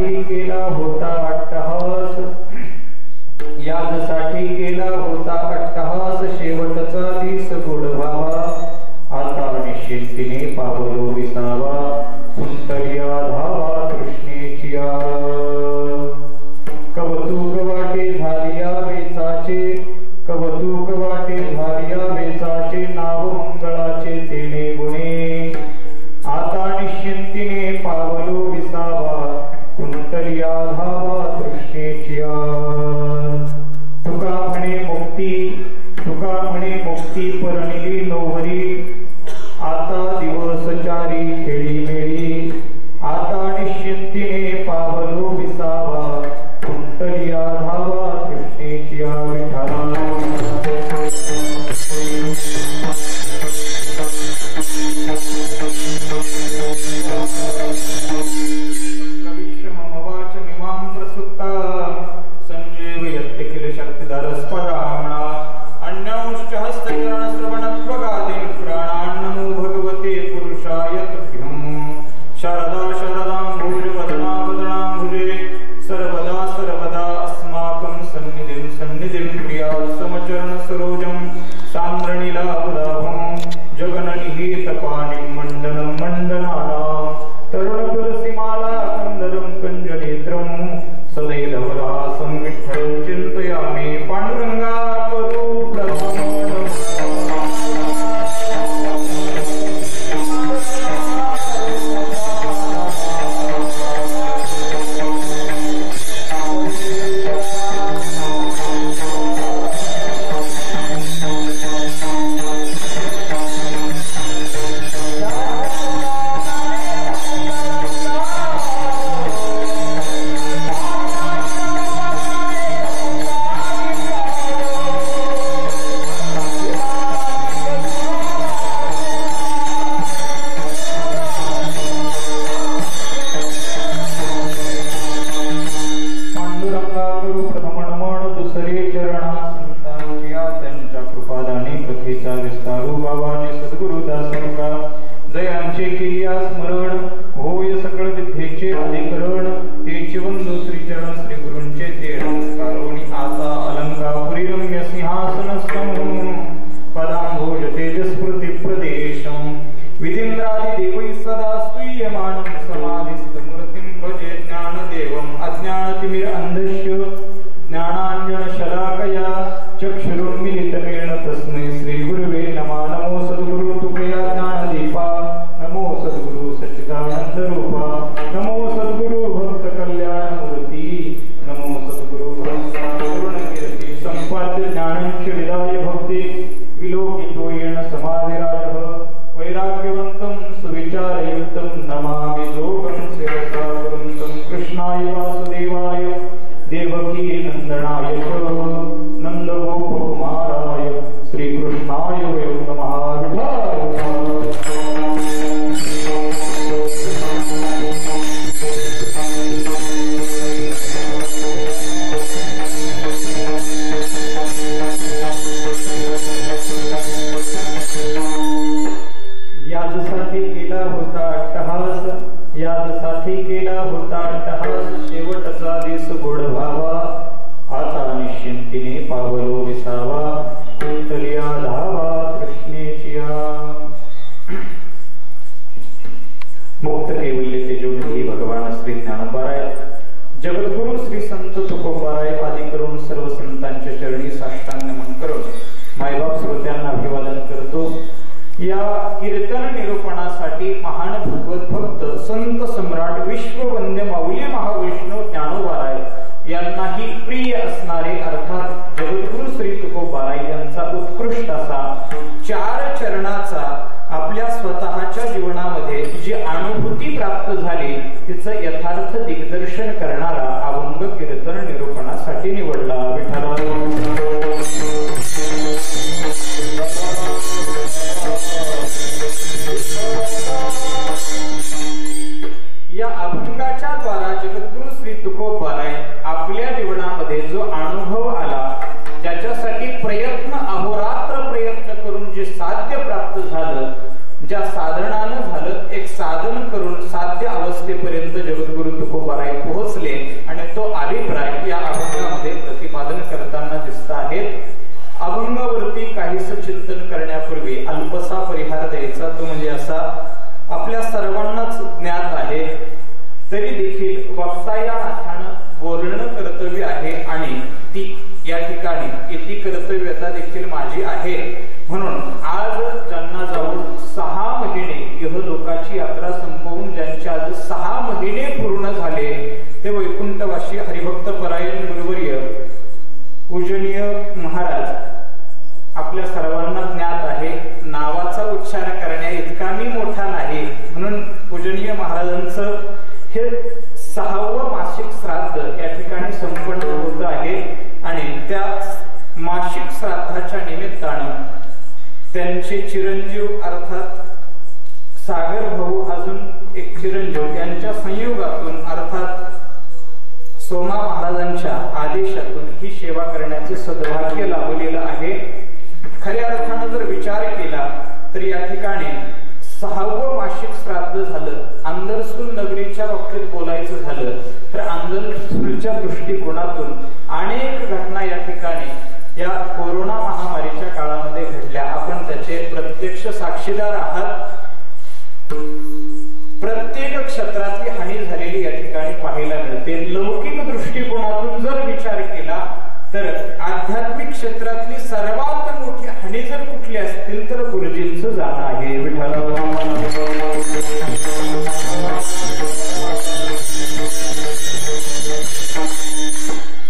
याजसाठी केला होता अट्टहास, याजसाठी केला होता अट्टहास, शेवटचा दिस गोड व्हावा, आता निश्चिंतीने पावलो विसावा, कुंतल्या धावा तृष्णेचिया. कवतुक वाटे झालिया वेचाचे, कवतुक वाटे झालिया वेचाचे, नाव मंगळाचे तेने गुणे, आता निश्चिंतीने पावलो विसावा, कुंतल्या धावा तृष्णेचिया. तुका म्हणे मुक्ती, तुका म्हणे मुक्ती परनिली नोवरी, आता दिवस चारी खेळी मेळी, आता निश्चिंतीने पावलो विसावा, कुंतल्या धावा तृष्णेचिया. विश्वमवाच मिमां प्रसुप्ता, संजीवयत्य किल शक्तिधरस्परामणा, अन्यांश्च हस्तचरण श्रवणत्वगादीन् प्राणान् नमो भगवते पुरुषाय तुभ्यम्. शारदा शारदाम्भुज वदना वदनाम्भुजे, सर्वदा सर्वदा अस्माकं सन्निधिं सन्निधिं प्रियात् समचरण सरोजं सान्द्रनीलावदाभं, जगननिहितपाणिं मण्डनं मण्डनानां, तरुण तुलसीमाला कंदरं कंजनेत्रं, सदैवरासं विठ्ठलं चिन्तयामि, पांडुरंगा करू प्रसन्न. ज्या साधनानं झालं एक साधन करून साध्य अवस्थेपर्यंत जगद्गुरु तुकोबाराय पोहोचले. चिंतन करण्यापूर्वी अल्पसा परिहार द्यायचा, तो म्हणजे असा, आपल्या सर्वांनाच ज्ञात आहे तरी देखील वक्ता या नात्यानं बोलणं कर्तव्य आहे आणि ती या ठिकाणी इति कर्तव्यता देखील माझी आहे. म्हणून आज ज्यांना जाऊन 6 महिने इहलोकाची यात्रा संपवून ज्यांचे आज 6 महिने पूर्ण झाले ते वैकुंठवासी हरिभक्त परायण गुरुवर्य पूजनीय महाराज आपल्या सर्वांना ज्ञात आहे. नावाचा उच्चार करण्या इतका मी मोठा नाही, म्हणून पूजनीय महाराजांचं हे 6वं मासिक श्राद्ध या ठिकाणी संपन्न होत आहे आणि त्या मासिक श्राद्धाच्या निमित्तानं त्यांचे चिरंजीव अर्थात सागर भाऊ अजून एक चिरंजीव यांच्या संयोगातून अर्थात सोमा महाराजांच्या आदेशातून ही सेवा करण्याचे सद्भाग्य लाभलेलं आहे. खऱ्या अर्थानं जर विचार केला तर या ठिकाणी 6वं मासिक श्राद्ध झालं. अंदरसूल नगरीच्या बाबतीत बोलायचं झालं तर अंदरसूलच्या दृष्टिकोनातून अनेक घटना या ठिकाणी या कोरोना महामारीच्या काळामध्ये घडल्या. आपण त्याचे प्रत्यक्ष साक्षीदार आहात. प्रत्येक क्षेत्रातली हानी झालेली या ठिकाणी पाहायला मिळते. लौकिक दृष्टिकोनातून जर विचार केला तर आध्यात्मिक क्षेत्रातली सर्वात मोठी हानी जर कुठली असतील तर गुरुजींचं जाणं आहे.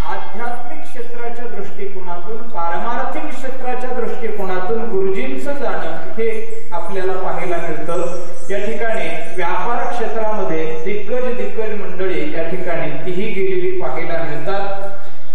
आध्यात्मिक क्षेत्राच्या दृष्टिकोनातून, पारमार्थिक क्षेत्राच्या दृष्टिकोनातून गुरुजींचं जाणं हे आपल्याला पाहायला मिळतं. या ठिकाणी व्यापार क्षेत्रामध्ये दिग्गज मंडळी या ठिकाणी तीही गेलेली पाहायला मिळतात.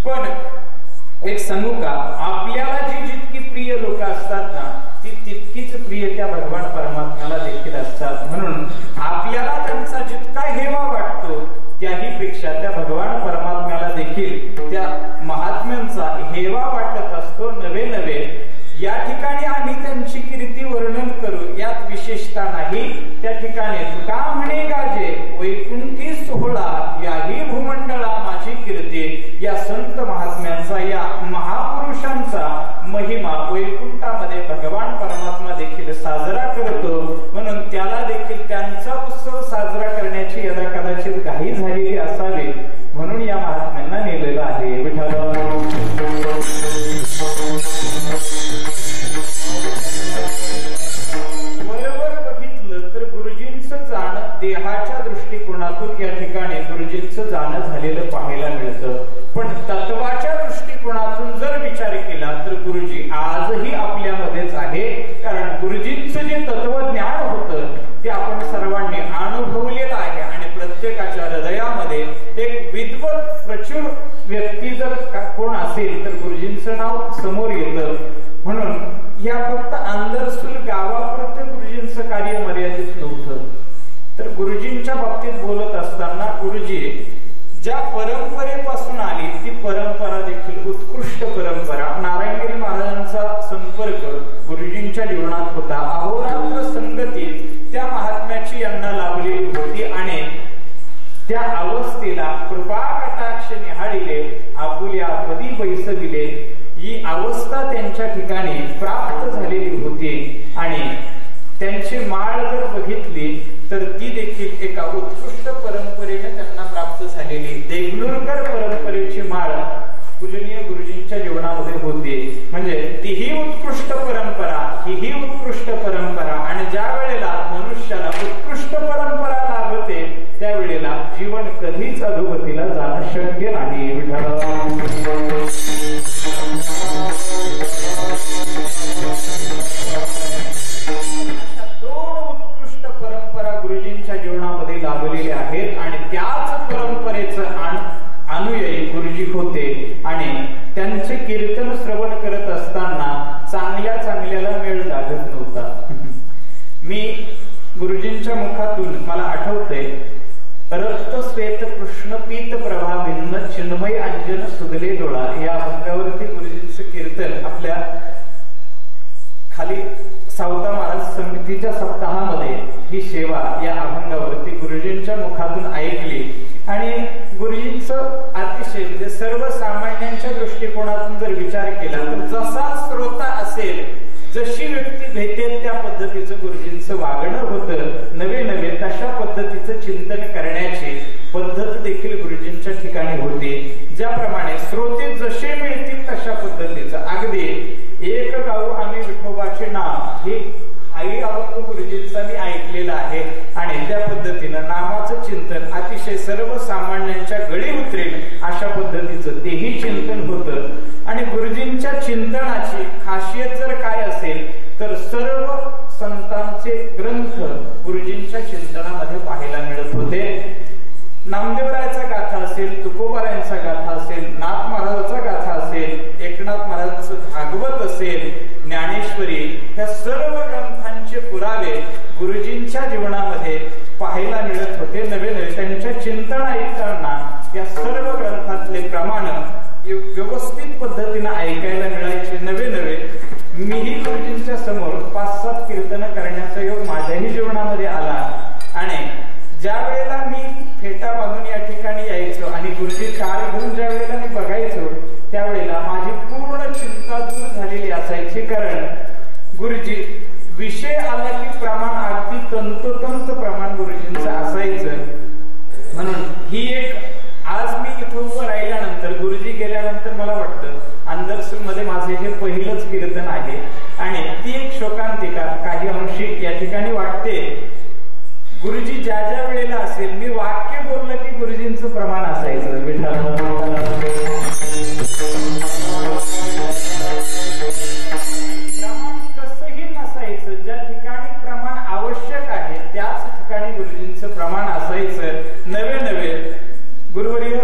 पण एक सांगू का, आपल्याला जी जितकी प्रिय लोक असतात ना ती तितकीच प्रिय त्या भगवान परमात्म्याला देखील असतात. म्हणून आपल्याला त्यांचा जितका हेवा वाटतो त्याही पेक्षा त्या भगवान परमात्म्याला देखील त्या महात्म्यांचा हेवा वाटत असतो. नवे या ठिकाणी आम्ही त्यांची कीर्ती वर्णन करू यात विशेषता नाही. त्या ठिकाणी तुका म्हणे गाजे वैकुंठी सोहळा याही भूमंडळा माझी कीर्ती. या संत महात्म्यांचा, या महापुरुषांचा महिमा वैकुंठामध्ये भगवान परमात्मा देखील साजरा करतो. म्हणून त्याला देखील त्यांचा उत्सव साजरा करण्याची यदा कदाचित घाई झालेली असावी म्हणून या महात्म्यांना नेलेलं आहे. विठ्ठल बरोबर बघितलं तर गुरुजींचं जाणं देहाच्या दृष्टिकोनातून या ठिकाणी गुरुजींचं जाणं झालेलं पाहायला मिळतं. पण तत्वाच्या दृष्टिकोनातून जर विचार केला तर गुरुजी आजही आपल्यामध्येच आहे. कारण गुरुजींचं जे तत्वज्ञान होतं ते आपण सर्वांनी अनुभवलेलं आहे आणि प्रत्येकाच्या हृदयामध्ये एक विद्वत प्रचुर व्यक्ती जर कोण असेल तर गुरुजींचं नाव समोर येतं. म्हणून या फक्त अंदरसूल गावापुरतं गुरुजींचं कार्य मर्यादित नव्हतं. तर गुरुजींच्या बाबतीत बोलत असताना गुरुजी ज्या परंपरेपासून आली ती परंपरा देखील उत्कृष्ट परंपरा. नारायणगिरी महाराजांचा संपर्क गुरुजींच्या जीवनात होता. अहोरात्र संगतीत त्या महात्म्याची यांना लाभलेली होती आणि त्या अवस्थेला कृपा कटाक्ष निहाळिले आपुल्या पदी बैसविले ही अवस्था त्यांच्या ठिकाणी प्राप्त झालेली होती. आणि त्यांची माळ जर बघितली तर ती देखील एका उत्कृष्ट परंपरेने त्यांना प्राप्त झालेली. देगलूरकर परंपरेची माळ पूजनीय गुरुजींच्या जीवनामध्ये होती. म्हणजे तीही उत्कृष्ट परंपरा, हीही उत्कृष्ट परंपरा. आणि ज्या वेळेला मनुष्याला उत्कृष्ट परंपरा लाभते त्यावेळेला जीवन कधीच अधोगतीला जाणं शक्य नाही. दोन उत्कृष्ट परंपरा गुरुजींच्या जीवनामध्ये लाभलेल्या आहेत आणि त्याच परंपरेचं अनुयायी गुरुजी होते. आणि त्यांचे कीर्तन श्रवण करत असताना चांगल्याला मेळ लागत नव्हता. मी गुरुजींच्या मुखातून मला आठवतंय, रक्त श्वेत कृष्ण पीत प्रभा भिन्न चिन्मय अंजन सुगले डोळा या अभंगावरती गुरुजींचं कीर्तन आपल्या खाली सावता महाराज समितीच्या सप्ताहामध्ये ही सेवा या अभंगावरती गुरुजींच्या मुखातून ऐकली. आणि गुरुजींचं अतिशय म्हणजे सर्वसामान्यांच्या दृष्टिकोनातून जर विचार केला तर जसा श्रोता असेल जशी व्यक्ती भेटेल त्या पद्धतीचं गुरुजींचं वागणं होतं. नवे नवे तशा पद्धतीचं चिंतन करण्याची पद्धत देखील गुरुजींच्या ठिकाणी होती. ज्याप्रमाणे श्रोते जसे मिळतील तशा पद्धतीचं, अगदी एक गाऊ आम्ही विठोबाचे नाव हे आई आवडतो गुरुजींचा मी ऐकलेलं आहे आणि त्या पद्धतीनं नामाचं चिंतन अतिशय सर्वसामान्यांच्या गळी उतरेल अशा पद्धतीचं तेही चिंतन होतं. आणि गुरुजींच्या चिंतनाची खासियत जर काय असेल तर सर्व संतांचे ग्रंथ गुरुजींच्या चिंतनामध्ये पाहायला मिळत होते. नामदेवरायाचा गाथा असेल, तुकोबारायांचा गाथा असेल, नाथ महाराजाचा गाथा असेल, एकनाथ महाराजांचं भागवत असेल, ज्ञानेश्वरी, ह्या सर्व ग्रंथांचे पुरावे गुरुजींच्या जीवनामध्ये पाहायला मिळत होते. नवे नवे त्यांच्या चिंतन ऐकताना या सर्व ग्रंथातले प्रमाण व्यवस्थित पद्धतीने ऐकायला मिळायचे. नवे नवे मीही गुरुजींच्या समोर 5-7 कीर्तन करण्याचा योग माझ्याही जीवनामध्ये आला आणि ज्या वेळेला मी फेटा बांधून या ठिकाणी यायचो आणि गुरुजी टाळ घेऊन ज्या वेळेला मी बघायचो त्यावेळेला माझी पूर्ण चिंता दूर झालेली असायची. कारण गुरुजी विषय आला की प्रमाण अगदी तंतोतंत प्रमाण गुरुजींचं असायचं. म्हणून ही एक आज मी इथं उभं राहिल्यानंतर गुरुजी गेल्यानंतर मला वाटतं अंदरसूर मध्ये माझे हे पहिलंच कीर्तन आहे आणि ती एक शोकांतिका काही अंशी या ठिकाणी वाटते. गुरुजी ज्या ज्या वेळेला असेल मी वाक्य बोललं की गुरुजींचं प्रमाण असायचं. प्रमाण कसंही नसायचं. ज्या ठिकाणी प्रमाण आवश्यक आहे त्याच ठिकाणी गुरुजींचं प्रमाण असायचं. नवे नवे गुरुवर्य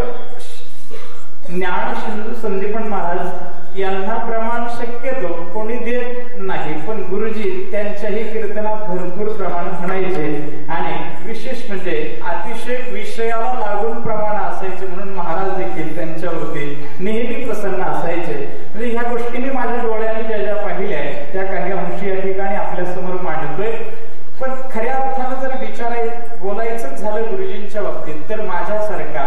ज्ञान सिंधू संदीपन महाराज यांना प्रमाण शक्यतो कोणी देत नाही, पण गुरुजी त्यांच्याही कीर्तनात भरपूर प्रमाण म्हणायचे आणि विशेष म्हणजे अतिशय विषयाला लागून प्रमाण असायचे. म्हणून महाराज देखील त्यांच्यावरती नेहमी प्रसन्न असायचे. म्हणजे ह्या गोष्टी मी माझ्या डोळ्याने ज्या ज्या पाहिल्या आहेत त्या काही अंशी या ठिकाणी आपल्या समोर मांडतोय. पण खऱ्या अर्थानं जर बोलायचंच झालं गुरुजींच्या बाबतीत तर माझ्यासारखा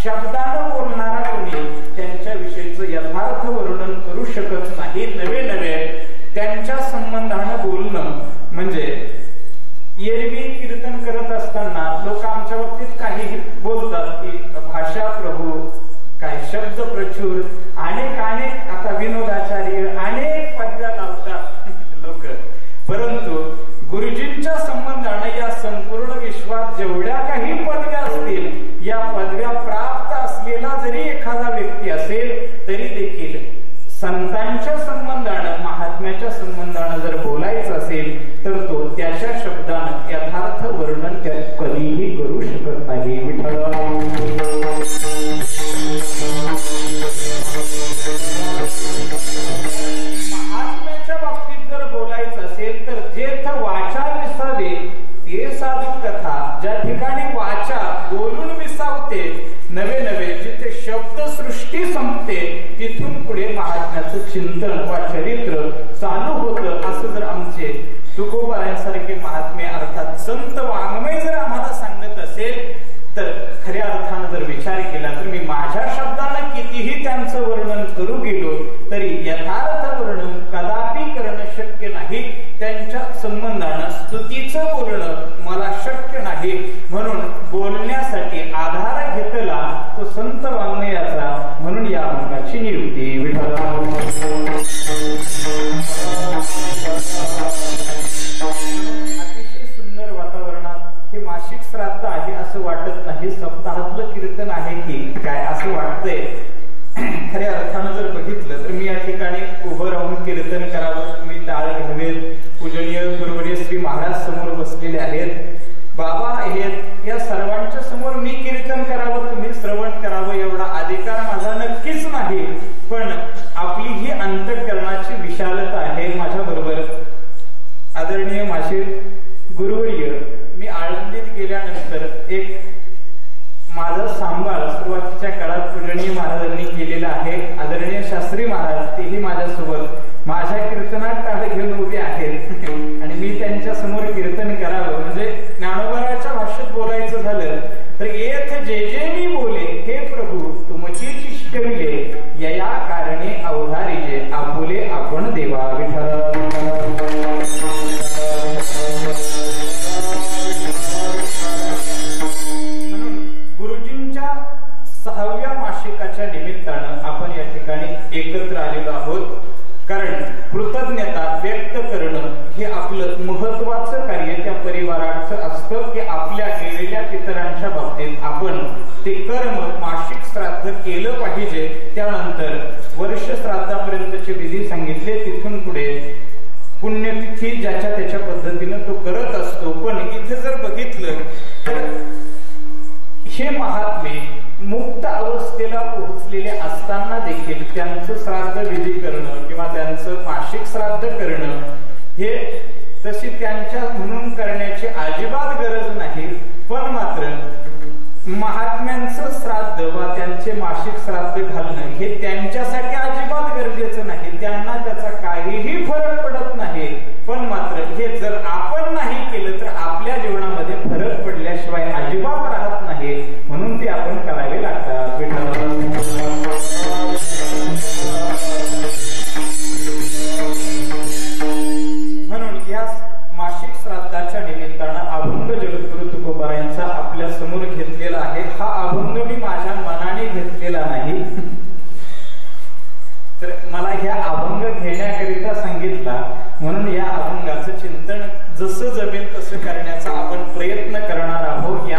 शब्दानं बोलणारा कोणी त्यांच्याविषयीचं यथार्थ वर्णन करू शकत नाही. नवे नवे त्यांच्या संबंधानं बोलणं म्हणजे एरवी कीर्तन करत असताना लोक आमच्या बाबतीत काही बोलतात की भाषा प्रभू, काय शब्द प्रचूर, अनेक आता विनोदाचार्य अनेक पदव्या लावतात लोक. परंतु गुरुजींच्या संबंधानं या संपूर्ण विश्वात जेवढ्या काही पदव्या असतील या पदव्या प्राप्त असलेला जरी एखादा व्यक्ती असेल तरी देखील संतांच्या संबंधानं महात्म्याच्या संबंधानं जर बोलायचं असेल तर तो त्याच्या शब्दानं यथार्थ वर्णन कधीही करू शकत नाही. महात्म्याच्या बाबतीत जर बोलायचं असेल तर जेथ वाचा विसावे ते साधू कथा. ज्या ठिकाणी वाचा बोलून विसावते, नवे नवे जिथे शब्द सृष्टी संपते तिथून पुढे महात्म्याचं चिंतन वा चरित्र चालू होतं. असं जर आमचे तुकोबारायांसारखे महात्मे अर्थात संत वाङ्मय जर आम्हाला सांगत असेल तर खऱ्या अर्थानं जर विचार केला तर मी माझ्या शब्दानं कितीही त्यांचं वर्णन करू गेलो तरी यथार्थ वर्णन कदापि करणं शक्य नाही. त्यांच्या संबंधानं स्तुतीचं बोलणं मला शक्य नाही. म्हणून बोलण्यासाठी आधार घेतला तो संत वाङ्मयाचा. म्हणून या अंगाची नियुक्ती अतिशय सुंदर वातावरणात हे मासिक श्राद्ध आहे असं वाटत नाही. सप्ताहातलं कीर्तन आहे की काय असं वाटतंय. खऱ्या अर्थानं जर बघितलं तर मी या ठिकाणी उभं राहून कीर्तन करावं, तुम्ही टाळ घ्यावेत. पूजनीय गुरुवर्य श्री महाराज समोर बसलेले आहेत, बाबा आहेत, या सर्वांच्या समोर मी कीर्तन करावं, तुम्ही श्रवण करावं एवढा अधिकार माझा नक्कीच नाही. पण आपली ही अंतःकरणाची विशालता आहे. माझ्या बरोबर आदरणीय माझे गुरुवर्य, मी आळंदीत गेल्यानंतर एक माझा सांभाळ सुरुवातीच्या काळात पूजनीय महाराजांनी केलेला आहे. आदरणीय शास्त्री महाराज तेही माझ्यासोबत माझ्या कीर्तनात टाळ घेऊन उभे आहेत आणि मी त्यांच्या समोर कीर्तन करावं. म्हणजे ज्ञानोबाराच्या भाषेत बोलायचं झालं तर येथ जे जे मी बोले हे प्रभू तुमची चिष्टविले, यया कारणे अवधारिजे आपुले आपण देवा विठ्ठल. हे आपलं महत्वाचं कार्य त्या परिवाराचं असतं की आपल्या गेलेल्या पितरांच्या बाबतीत आपण ते कर्म मासिक श्राद्ध केलं पाहिजे. त्यानंतर वर्ष श्राद्धापर्यंतचे विधी सांगितले. तिथून पुढे पुण्यतिथी ज्याच्या त्याच्या पद्धतीनं तो करत असतो. पण इथे जर बघितलं तर हे महात्मे मुक्त अवस्थेला पोहोचलेले असताना देखील त्यांचं श्राद्ध विधी करणं किंवा त्यांचं मासिक श्राद्ध करणं हे तशी त्यांच्या म्हणून करण्याची अजिबात गरज नाही. पण मात्र महात्म्यांचं श्राद्ध वा त्यांचे मासिक श्राद्ध घालणं हे त्यांच्यासाठी अजिबात गरजेचं नाही. त्यांना त्याचा काहीही फरक पडत नाही. पण मात्र हे जर आपण नाही केलं तर आपल्या जीवनामध्ये फरक पडल्याशिवाय अजिबात राहत नाही. म्हणून ते आपण करावे लागतात. म्हणून या मासिक श्राद्धाच्या निमित्तानं अभंग जगद्गुरु तुकोबारायांचा आपल्या समोर घेतलेला आहे. हा अभंग मी माझ्या मनाने घेतलेला नाही, तर मला ह्या अभंग घेण्याकरिता सांगितला. म्हणून या अभंगाचं चिंतन जसं जमेल तसं करण्याचा आपण प्रयत्न करणार आहोत.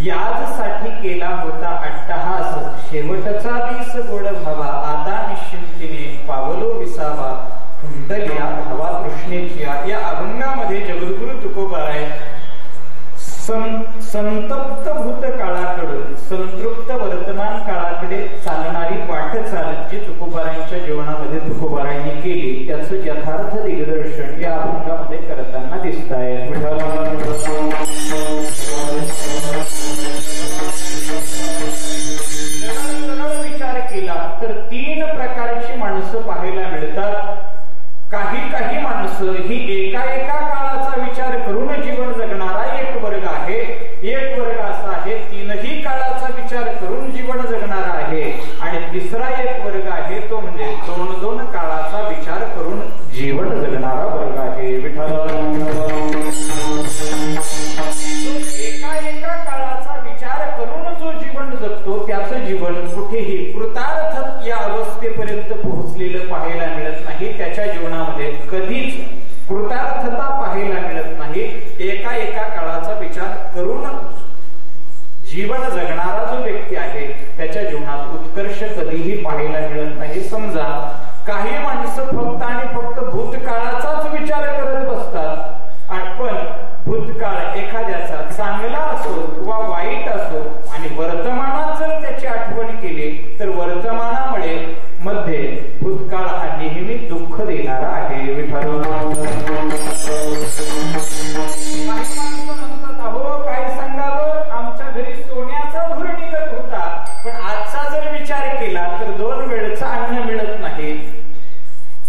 याजसाठी केला होता अट्टहास, शेवटचा दिस गोड भावा, आता निश्चिंतीने पावलो विसावा, खुंटल्या भावा तृष्णेची. या अभंगामध्ये जगद्गुरु तुकोबाराय संतप्त भूतकाळाकडून संतृप्त वर्तमान काळाकडे चालणारी वाटचाल जी तुकोबारायांच्या जीवनामध्ये तुकोबारायांनी केली त्याचं यथार्थ दिग्दर्शन या अभंगामध्ये करताना दिसत आहे. विचार केला तर 3 प्रकारची माणसं पाहायला मिळतात. काही माणसं ही एका काळाचा विचार करून जीवन जगणारा एक वर्ग आहे. एक वर्ग असा आहे 3ही काळाचा विचार करून जीवन जगणारा आहे. आणि तिसरा एक वर्ग आहे तो म्हणजे 2 काळाचा विचार करून जीवन जगणारा वर्ग आहे. विठ्ठल एका काळाचा विचार करून जो जीवन जगतो त्याचं जीवन कुठेही कृतार्थ या अवस्थेपर्यंत पोहोचलेलं पाहायला मिळत नाही. त्याच्या जीवनामध्ये कधीच कृतार्थता पाहायला मिळत नाही. एका काळाचा विचार करून जीवन जगणारा जो व्यक्ती आहे त्याच्या जीवनात उत्कर्ष कधीही पाहायला मिळत नाही. समजा काही माणसं फक्त आणि फक्त भूतकाळाचाच विचार करत बसतात. पण भूतकाळ एखाद्याचा चांगला असो किंवा वाईट असो आणि वर्तमानात जर त्याची आठवण केली तर वर्तमानामुळे मध्ये भूतकाळ हा नेहमी दुःख देणारा आहे. विठ्ठल म्हणतात अहो काय सांगावं, आमच्या घरी सोन्याचा धूर निघत होता पण आजचा जर विचार केला तर 2 वेळचं अन्न मिळत नाही.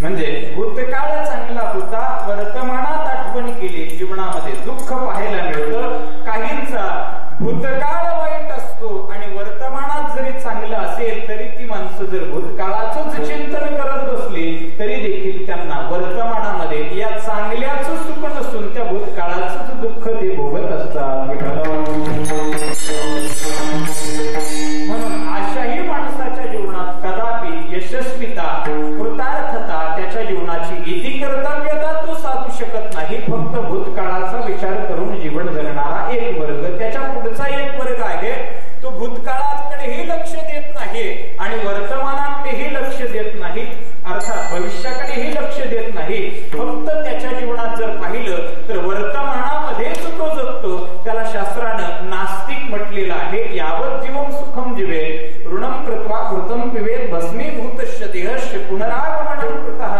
म्हणजे भूतकाळ चांगला होता, वर्तमानात आठवण केली जीवनामध्ये दुःख पाहायला मिळतं. काहींचा भूतकाळ वाईट असतो आणि वर्तमानात जरी चांगलं असेल तरी ती माणसं जर भूतकाळाचंच चिंतन करत बसली तरी देखील त्यांना वर्तमानामध्ये या चांगल्याचं सुख नसून त्या भूतकाळाचंच दुःख ते भोगत असतात. म्हणून अशाही माणसाच्या जीवनात कदापि यशस्वीता कृतार्थता त्याच्या जीवनाची इति कर्तव्यता तो साधू शकत नाही. फक्त भूतकाळाचा विचार करून जीवन जगणारा एक वर्ग. त्याच्या पुढचा एक वर्ग आहे तो भूतकाळाकडेही लक्ष देत नाही आणि वर्तमानाकडेही लक्ष देत नाही, अर्थात भविष्याकडेही लक्ष देत नाही. फक्त त्याच्या जीवनात जर पाहिलं तर वर्तमानामध्येच तो जगतो. त्याला शास्त्रानं नास्तिक म्हटलेलं आहे. यावत जीवम सुखम जीवे ऋणम कृत्वा कृतम पिबेत भस्मीभूतस्य देहस्य पुनरागमनं कृतः.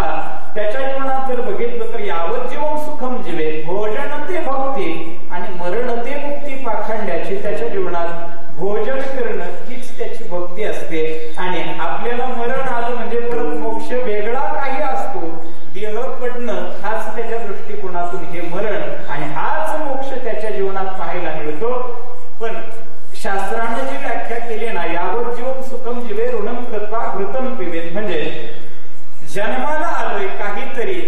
त्याच्या जीवनात जर बघितलं तर यावत जीवम सुखम जीवे भोजन ते भक्ती आणि मरण ते मुक्ती पाखंड्याची. त्याच्या जीवनात भोजन करणं हीच त्याची भक्ती असते. आणि आपल्याला मरण आलं म्हणजे परत मोक्ष वेगळा काही असतो. देह पडणं हाच त्याच्या दृष्टिकोनातून हे मरण आणि हाच मोक्ष त्याच्या जीवनात पाहायला मिळतो. पण शास्त्राने जी व्याख्या केली ना यावर जीवन सुखम जीवे ऋणम कृत्वा घृतम पिबेत, म्हणजे जन्माला आलोय काहीतरी,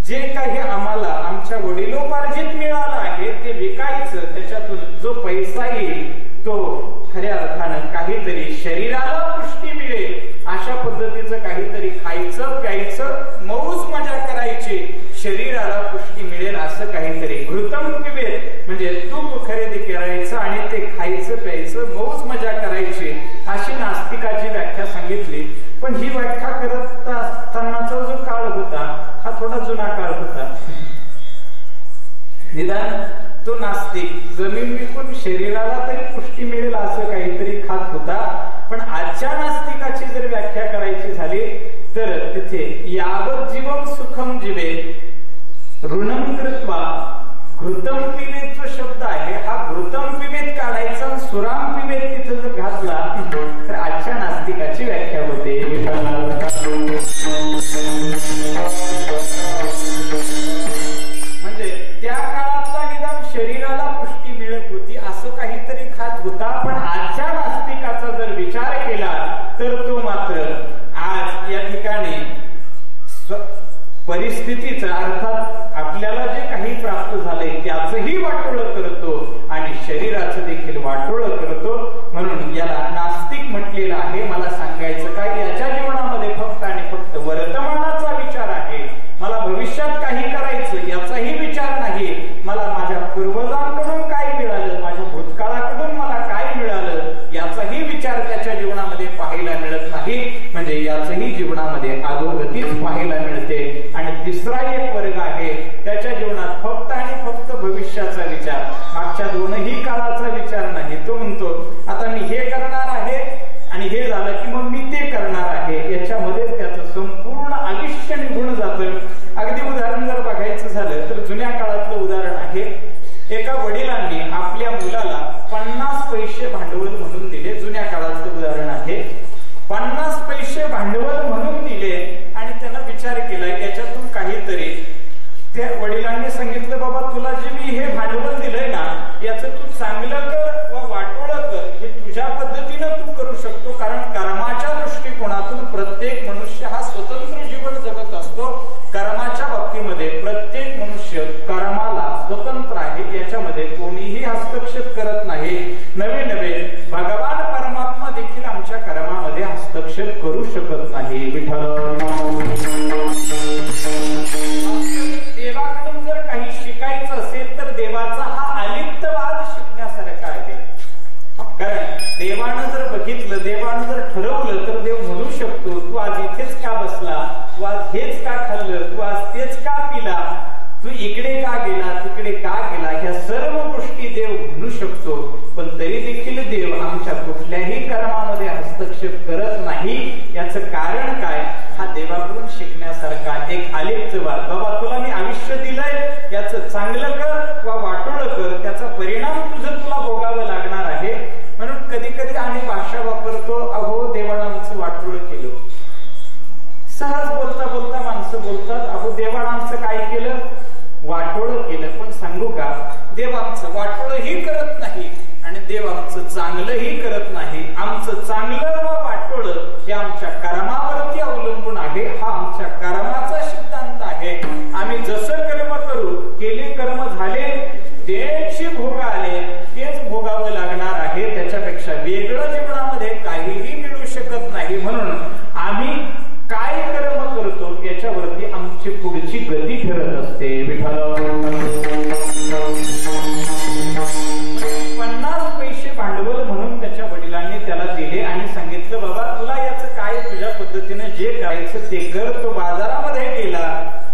जे काही आम्हाला आमच्या वडिलोपार्जित मिळालं आहे ते विकायचं, त्याच्यातून जो पैसा येईल तो खऱ्या अर्थानं काहीतरी शरीराला पुष्टी मिळेल अशा पद्धतीचं काहीतरी खायचं प्यायचं मौज मजा करायची. शरीराला पुष्टी मिळेल असं काहीतरी घृतम पिबेत म्हणजे तूप खरेदी करायचं आणि ते खायचं प्यायचं मौज मजा करायची अशी नास्तिकाची व्याख्या सांगितली. पण ही व्याख्या करत असतानाचा जो काळ होता हा थोडा जुना काळ होता. निदान तो नास्तिक जमीन विकून शरीराला तरी पुष्टी मिळेल असं काहीतरी खात होता. पण आजच्या नास्तिकाची जर व्याख्या करायची झाली तर तिथे यावत जीवम सुखम जीवे ऋणम कृत्वा घृतम पिबेत जो शब्द आहे हा घृतम पिबेत काढायचा सुराम पिबेत तिथे जर घातला तर आजच्या नास्तिकाची व्याख्या होते. म्हणजे त्या काळातला निदान शरीराला पुष्टी मिळत होती असं काहीतरी खात होता. पण आजच्या नास्तिकाचा जर विचार केला तर तो मात्र आज या ठिकाणी परिस्थितीचा अर्थात आपल्याला जे काही प्राप्त झालंय त्याचंही वाटोळं करतो आणि शरीराचं देखील वाटोळं करतो. म्हणून याला नास्तिक म्हटलेलं आहे. मला सांगायचं काय याच्या जीवनामध्ये फक्त आणि फक्त वर्तमानाचा विचार आहे. मला भविष्यात काही करायचं याचाही विचार नाही. मला माझ्या पूर्वजांकडून काय मिळालं माझ्या भूतकाळाकडून मला काय मिळालं याचाही विचार त्याच्या जीवनामध्ये पाहायला मिळत नाही. म्हणजे याचही जीवनामध्ये अधोगतीच पाहायला मिळते. आणि तिसरा एक वर्ग आहे त्याच्या जीवनात फक्त आणि फक्त भविष्याचा विचार मागच्या दोनही काळाचा विचार नाही. तो म्हणतो आता मी हे करणार आहे आणि हे झालं की मग मी ते करणार आहे. याच्यामध्ये त्याचं संपूर्ण आयुष्य निघून जातं. अगदी उदाहरण जर बघायचं झालं तर जुन्या काळातलं उदाहरण आहे. एका वडिलांनी आपल्या मुलाला 50 पैसे भांडवल म्हणून दिले. जुन्या काळातलं उदाहरण आहे. 50 पैसे भांडवल म्हणून दिले आणि त्यानं विचार केला याच्यातून काहीतरी त्या वडिलांनी सांगितलं बाबा तुला जे मी हे भांडवल दिलंय ना याचं तू चांगलं कर वा वाटोळं कर हे तुझ्या पद्धतीनं तू करू शकतो. कारण कर्माच्या दृष्टिकोनातून प्रत्येक मनुष्य हा स्वतंत्र जीवन जगत असतो. कर्माच्या बाबतीमध्ये प्रत्येक मनुष्य कर्माला स्वतंत्र आहे. याच्यामध्ये कोणीही हस्तक्षेप करत नाही. नवे नवे भगवान परमात्मा देखील आमच्या कर्मामध्ये हस्तक्षेप करू शकत नाही. विठ्ठल देवाकडून जर काही शिकायचं असेल तर देवाचा हा अलिप्तवाद शिकण्यासारखा आहे. कारण देवानं जर बघितलं देवानं जर ठरवलं तर देव म्हणू शकतो तू आज इथेच का बसला तू आज हेच का खाल्लं तू आज तेच का पिला तू इकडे का गेला तिकडे का गेला ह्या सर्व गोष्टी देव म्हणू शकतो. पण तरी देखील देव आमच्या कुठल्याही कर्मामध्ये हस्तक्षेप करत नाही. याचं कारण काय हा देवाकडून शिकण्यासारखा एक अलिप्तवाद. बाबा तुला मी आयुष्य दिलंय याचं चांगलं कर वा वाटोळं कर त्याचा परिणाम तुझं तुला भोगावं लागणार आहे. म्हणून कधी कधी आम्ही भाषा वापरतो अहो देवानं आमचं वाटोळं केलं. सहज बोलता बोलता माणसं बोलतात अहो देवानं आमचं काय केलं वाटोळं केलं. पण सांगू का देव आमचं वाटोळंही करत नाही आणि देव आमचं चांगलंही करत नाही. आमचं चांगलं व वाटोळं हे आमच्या कर्मावरती अवलंबून आहे. हा आमच्या कर्माचा सिद्धांत आहे. आम्ही जसं कर्म करू केले कर्म झाले तेच भोग आले तेच भोगावं लागणार आहे. त्याच्यापेक्षा वेगळं जीवनामध्ये काहीही मिळू शकत नाही. म्हणून आम्ही काय कर्म करतो याच्यावरती आमची पुढची गती ठरत असते. विठ्ठल 50 पैसे भांडवल म्हणून त्याच्या वडिलांनी त्याला दिले आणि सांगितलं बाबा तुला याचं काय तुझ्या पद्धतीने जे करायचं ते कर. तो बाजारामध्ये गेला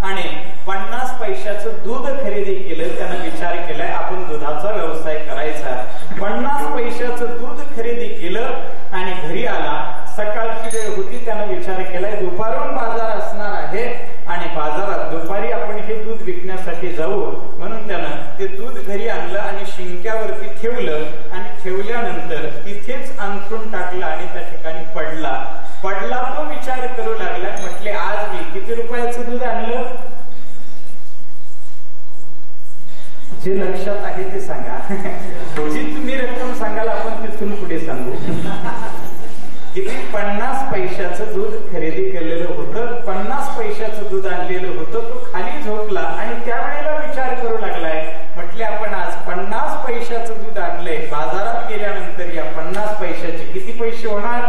आणि 50 पैशाचं दूध खरेदी केलं. त्यानं विचार केलाय आपण दुधाचा व्यवसाय करायचा. 50 पैशाचं दूध खरेदी केलं आणि घरी आला. सकाळची वेळ होती. त्यानं विचार केलाय दुपारून बाजार असणार आहे आणि बाजारात दुपारी आपण हे दूध विकण्यासाठी जाऊ. म्हणून त्यानं ते दूध घरी आणलं आणि शिंक्यावरती ठेवलं आणि ठेवल्यानंतर तिथेच अंथरून टाकलं आणि त्या ठिकाणी पडला. तो विचार करू लागला म्हटले आज मी किती रुपयाचं दूध आणलं जे लक्षात आहे ते सांगा. जी तुम्ही रक्कम सांगाल आपण तिथून पुढे सांगू. किती 50 पैशाचं दूध खरेदी केलेलं होतं. 50 पैशाचं दूध आणलेलं होतं. तो खाली झोपला आणि त्यावेळेला विचार करू लागलाय म्हटले आपण आज 50 पैशाचं दूध आणलंय. बाजारात गेल्यानंतर या 50 पैशाचे किती पैसे होणार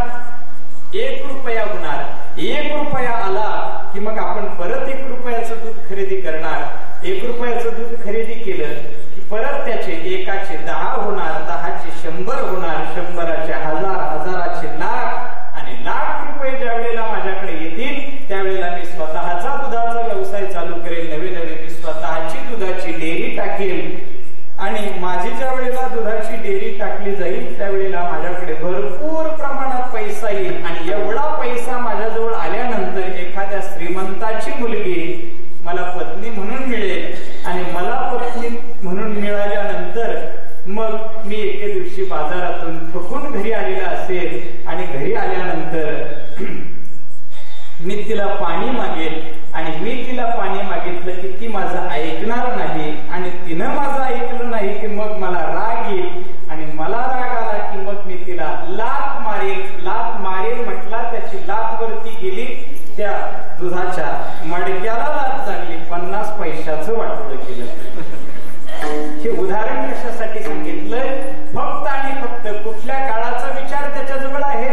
1 रुपया होणार. 1 रुपया आला की मग आपण परत 1 रुपयाचं दूध खरेदी खरेदी करणार, 1 रुपयाचं दूध खरेदी केलं की परत त्याचे एकाचे 10 होणार, 10चे 100 होणार, 100चे 1000, 1000चे लाख आणि लाख रुपये ज्या वेळेला माझ्याकडे येतील त्यावेळेला मी स्वतःचा दुधाचा व्यवसाय चालू करेल. नवे नवे मी स्वतःची दुधाची डेअरी टाकेल आणि माझी ज्या वेळेला दुधाची डेअरी टाकली जाईल त्यावेळेला माझ्याकडे भरपूर प्रमाणात पैसा येईल आणि एवढा पैसा माझ्याजवळ आल्यानंतर एखाद्या श्रीमंताची मुलगी मला पत्नी म्हणून मिळेल आणि मला पत्नी म्हणून मिळाल्यानंतर मग मी एके दिवशी बाजारातून थकून घरी आलेला असेल आणि घरी आल्यानंतर मी तिला पाणी मागेल आणि मी तिला पाणी मागितलं की ती माझं ऐकणार नाही आणि तिनं माझं ऐकलं नाही की मग मला राग येईल आणि मला राग आला की मग मी तिला लाथ मारेल. लाथ मारेल म्हटला, त्याची लाथ वरती गेली, त्या दुधाच्या मडक्याला लाथ लागली, 50 पैशाचं वाटोळं केलं. हे उदाहरण कशासाठी सांगितलंय? फक्त आणि फक्त कुठल्या काळाचा विचार त्याच्याजवळ आहे?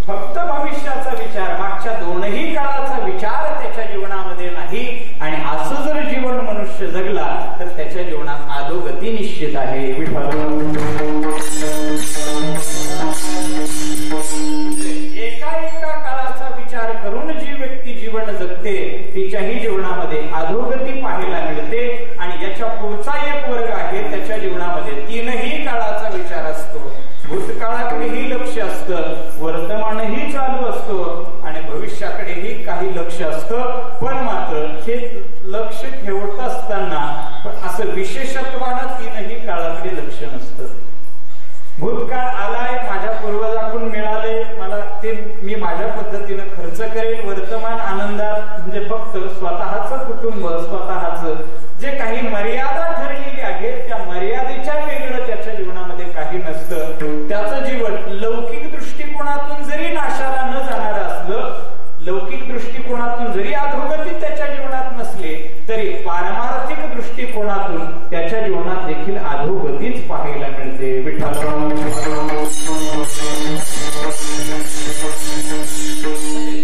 फक्त भविष्याचा विचार, मागच्या दोनही काळाचा विचार त्याच्या जीवनामध्ये नाही. आणि असं जर जीवन मनुष्य जगला तर त्याच्या जीवनात अधोगती निश्चित आहे. एका काळाचा विचार करून जी व्यक्ती जीवन जगते तिच्याही जीवनामध्ये अधोगती पाहायला मिळते. आणि याच्या पुढचा एक वर्ग आहे त्याच्या जीवनामध्ये 3ही काळाचा विचार असतो. भूतकाळाकडेही लक्ष असतं, वर्तमानही चालू असतो आणि भविष्याकडेही काही लक्ष असतं. पण मात्र हे लक्ष ठेवत असताना असं विशेषत्वानं 3ही काळाकडे लक्ष नसतं. भूतकाळ आलाय, माझ्या पूर्वजाकडून मिळाले, मला ते मी माझ्या पद्धतीनं खर्च करेल. वर्तमान आनंदात म्हणजे फक्त स्वतःचं कुटुंब, स्वतःचं जे काही मर्यादा ठरलेली आहे त्या मर्यादेच्या वेगळं त्याच्या जीवनामध्ये काही नसतं. त्याचं जीवन लौकिक दृष्टिकोनातून जरी नाशाला न जाणारं असलं, लौकिक दृष्टिकोनातून जरी अधोगती त्याच्या जीवनात नसले तरी पारमार्थिक दृष्टिकोनातून त्याच्या जीवनात देखील अधोगतीच पाहायला मिळते.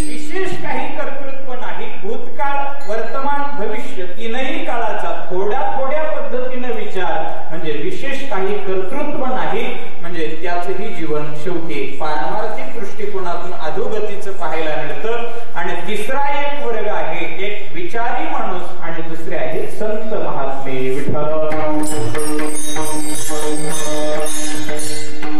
विशेष काही कर्तृत्व नाही. भूतकाळ, वर्तमान, भविष्य 3ही काळाचा थोड्या थोड्या पद्धतीने विचार म्हणजे विशेष काही कर्तृत्व नाही. म्हणजे त्याचंही जीवन शेवटी पारमार्थिक दृष्टिकोनातून अधोगतीचं पाहायला मिळतं. आणि तिसरा एक वर्ग आहे, एक विचारी माणूस आणि दुसरे आहे संत महात्मे.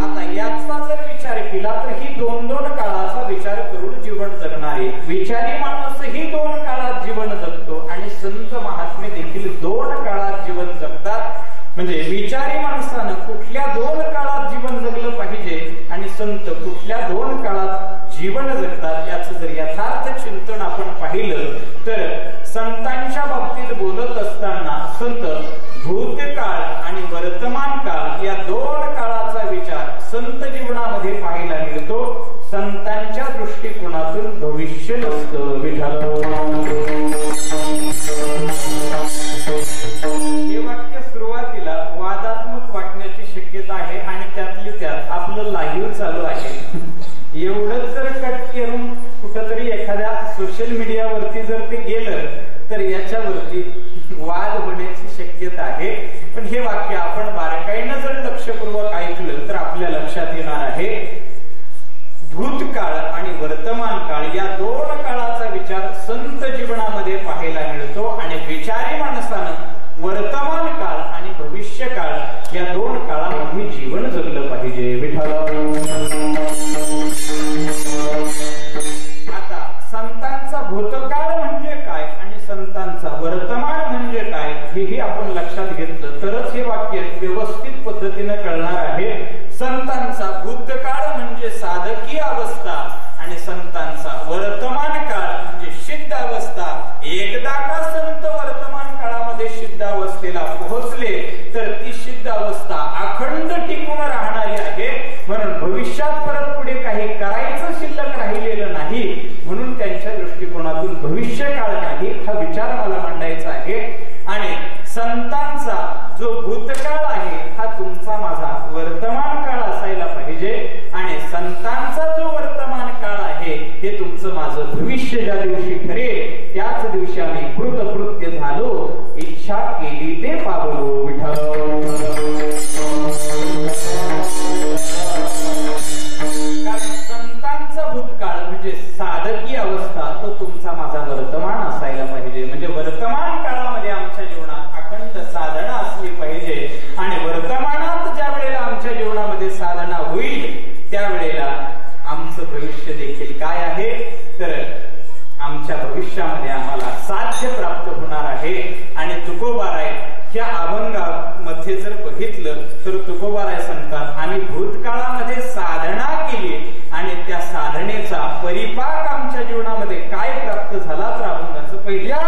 आता याचा जर विचार केला तर ही 2-2 काळाचा विचार करून जीवन जगणारे. विचारी माणूस ही 2 काळात जीवन जगतो आणि संत महात्मे देखील 2 काळात जीवन जगतात. म्हणजे विचारी माणसानं कुठल्या 2 काळात जीवन जगलं पाहिजे आणि संत कुठल्या 2 काळात जीवन जगतात याचं जर यथार्थ चिंतन आपण पाहिलं तर संतांच्या बाबतीत बोलत असताना संत भूतकाळ आणि वर्तमान काळ या 2 काळाचा विचार संत जीवनामध्ये पाहायला मिळतो. संतांच्या दृष्टिकोनातून भविष्य नसतं. हे वाक्य सुरुवातीला वादात्मक वाटण्याची शक्यता आहे आणि त्यातली त्यात आपलं लाईव्ह चालू आहे. एवढंच जर कट करून कुठंतरी एखाद्या सोशल मीडियावरती जर ते गेलं तर याच्यावरती वाद होण्याची शक्यता आहे. पण हे वाक्य आपण बारकाईनं जर लक्षपूर्वक ऐकलं तर आपल्या लक्षात येणार आहे भूतकाळ आणि वर्तमान काळ या 2 काळाचा विचार संत जीवनामध्ये पाहायला मिळतो. आणि विचारी माणसानं वर्तमान काळ आणि भविष्य काळ या 2 काळामध्ये जीवन जगलं पाहिजे. आता संतांचा भूतकाळ म्हणजे काय आणि संतांचा वर्तमान म्हणजे काय हेही आपण लक्षात घेतलं तरच हे वाक्य व्यवस्थित पद्धतीने कळणार आहे. संतांचा भूतकाळ म्हणजे साधकी अवस्था आणि संतांचा वर्तमान काळ म्हणजे सिद्ध अवस्था. एकदा का संत वर्तमान काळामध्ये सिद्ध अवस्थेला पोहोचले तर ती सिद्ध अवस्था अखंड टिकून राहणारी आहे. म्हणून भविष्यात परत पुढे काही करायचं शिल्लक राहिलेलं नाही. म्हणून त्यांच्या दृष्टिकोनातून भविष्य काळ नाही हा विचार मला मांडायचा आहे. आणि संतांचा जो भूतकाळ आहे हा तुमचा माझा वर्तमान काळ असायला पाहिजे. हे तुमचं माझं भविष्य ज्या दिवशी ठरेल त्याच दिवशी आम्ही कृतकृत्य झालो, इच्छा केली ते पावलो विठ्ठल. कारण संतांचा भूतकाळ म्हणजे साधकी अवस्था तो तुमचा माझा वर्तमान असायला पाहिजे. म्हणजे वर्तमान काळामध्ये आमच्या जीवनात अखंड साधना असली पाहिजे आणि वर्तमानात ज्या वेळेला आमच्या जीवनामध्ये साधना होईल त्यावेळेला आमचं भविष्य देखील काय आहे तर आमच्या भविष्यामध्ये आम्हाला साध्य प्राप्त होणार आहे. आणि तुकोबाराय ह्या अभंगामध्ये जर बघितलं तर तुकोबाराय सांगतात आम्ही भूतकाळामध्ये साधना केली आणि त्या साधनेचा परिपाक आमच्या जीवनामध्ये काय प्राप्त झाला तर अभंगाचं पहिल्या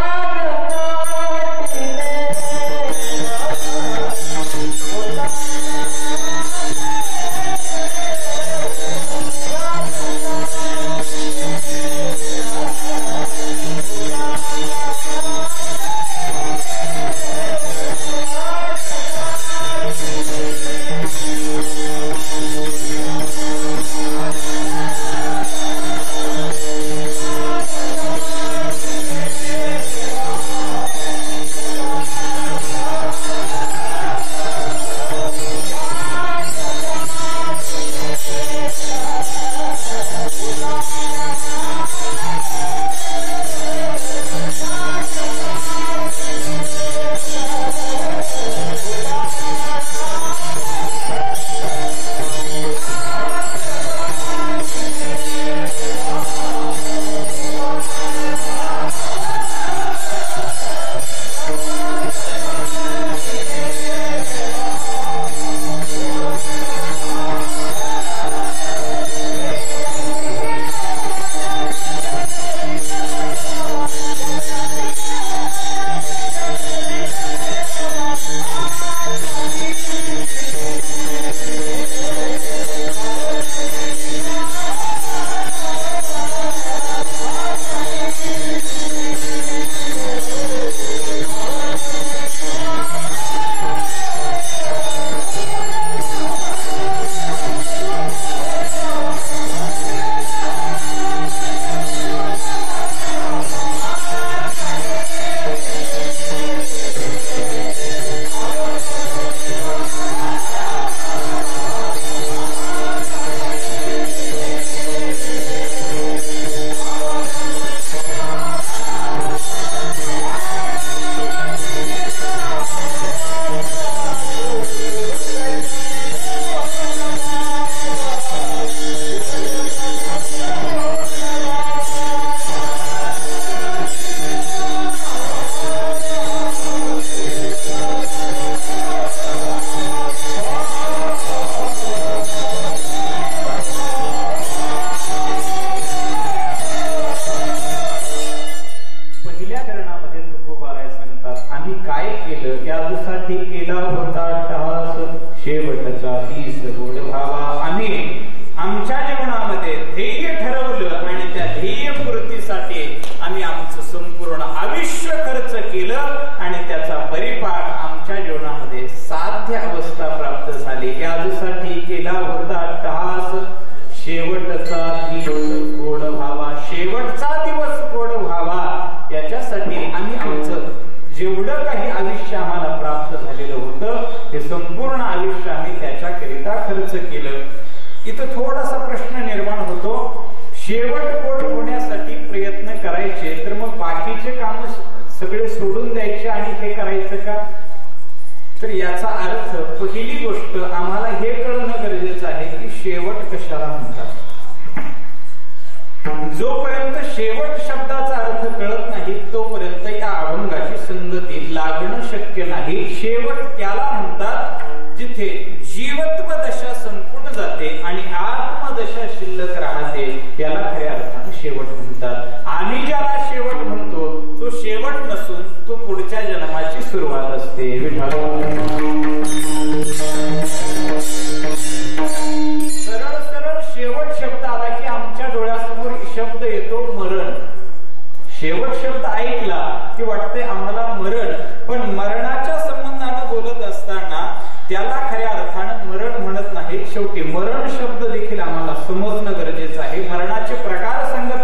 शेवटी मरण शब्द देखील आम्हाला समजणं गरजेचं आहे. मरणाचे प्रकार सांगत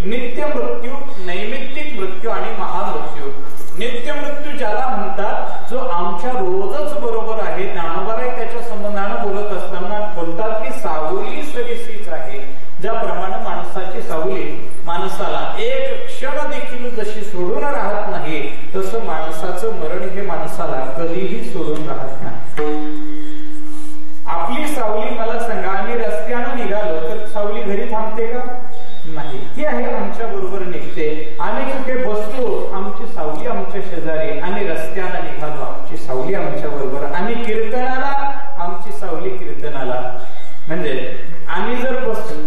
नित्य मृत्यू, नैमित्तिक मृत्यू आणि महामृत्यू. नित्य मृत्यू ज्याला म्हणतात, जो आमच्या रोजच बरोबर आहे. ज्ञानोबाराय त्याच्या संबंधानं बोलत असताना बोलतात की सावली सरीसीच आहे. ज्याप्रमाणे माणसाची सावली माणसाला एक क्षण देखील जशी सोडून राहत नाही, तसं माणसाचं मरण हे माणसाला कधीही सोडून राहत नाही. आपली सावली मला सांगा, आम्ही रस्त्यानं निघालो तर सावली घरी थांबते का? नाही, ती आहे आमच्या बरोबर निघते. आम्ही कुठे बसलो, आमची सावली आमच्या शेजारी. आम्ही रस्त्यानं निघालो, आमची सावली आमच्या बरोबर. आम्ही कीर्तनाला, आमची सावली कीर्तनाला. म्हणजे आम्ही जर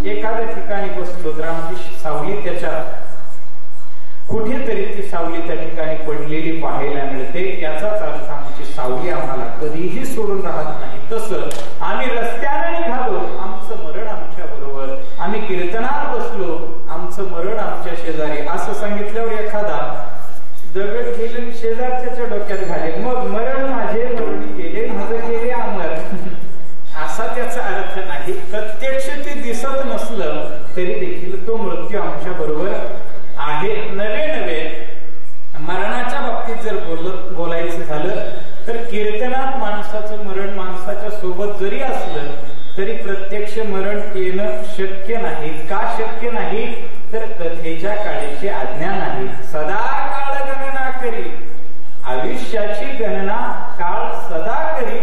एखाद्या ठिकाणी बसलो तर आमची सावली त्याच्या कुठेतरी ती सावली त्या ठिकाणी पडलेली पाहायला मिळते. याचाच अर्थ आमची सावली आम्हाला कधीही सोडून राहत नाही. तसं आम्ही रस्त्याने निघालो, आमचं मरण आमच्या बरोबर. आम्ही कीर्तनात बसलो, आमचं मरण आमच्या शेजारी. असं सांगितल्यावर एखादा दगड घेऊन शेजारच्या डोक्यात घाले, मग मरण माझे मरणी गेले, माझं गेले अमर. असा त्याचा अर्थ नाही. प्रत्यक्ष ते दिसत नसलं तरी देखील तो मृत्यू आमच्या बरोबर आहे. नवे नवे मरणाच्या बाबतीत जर बोलायचं झालं तर कीर्तनात माणसाचं मरण माणसाच्या सोबत जरी असलं तरी प्रत्यक्ष मरण येणं शक्य नाही. का शक्य नाही? तर कथेच्या काळीची आज्ञा नाही. सदा काळ गणना करी, आयुष्याची गणना काळ सदा करी,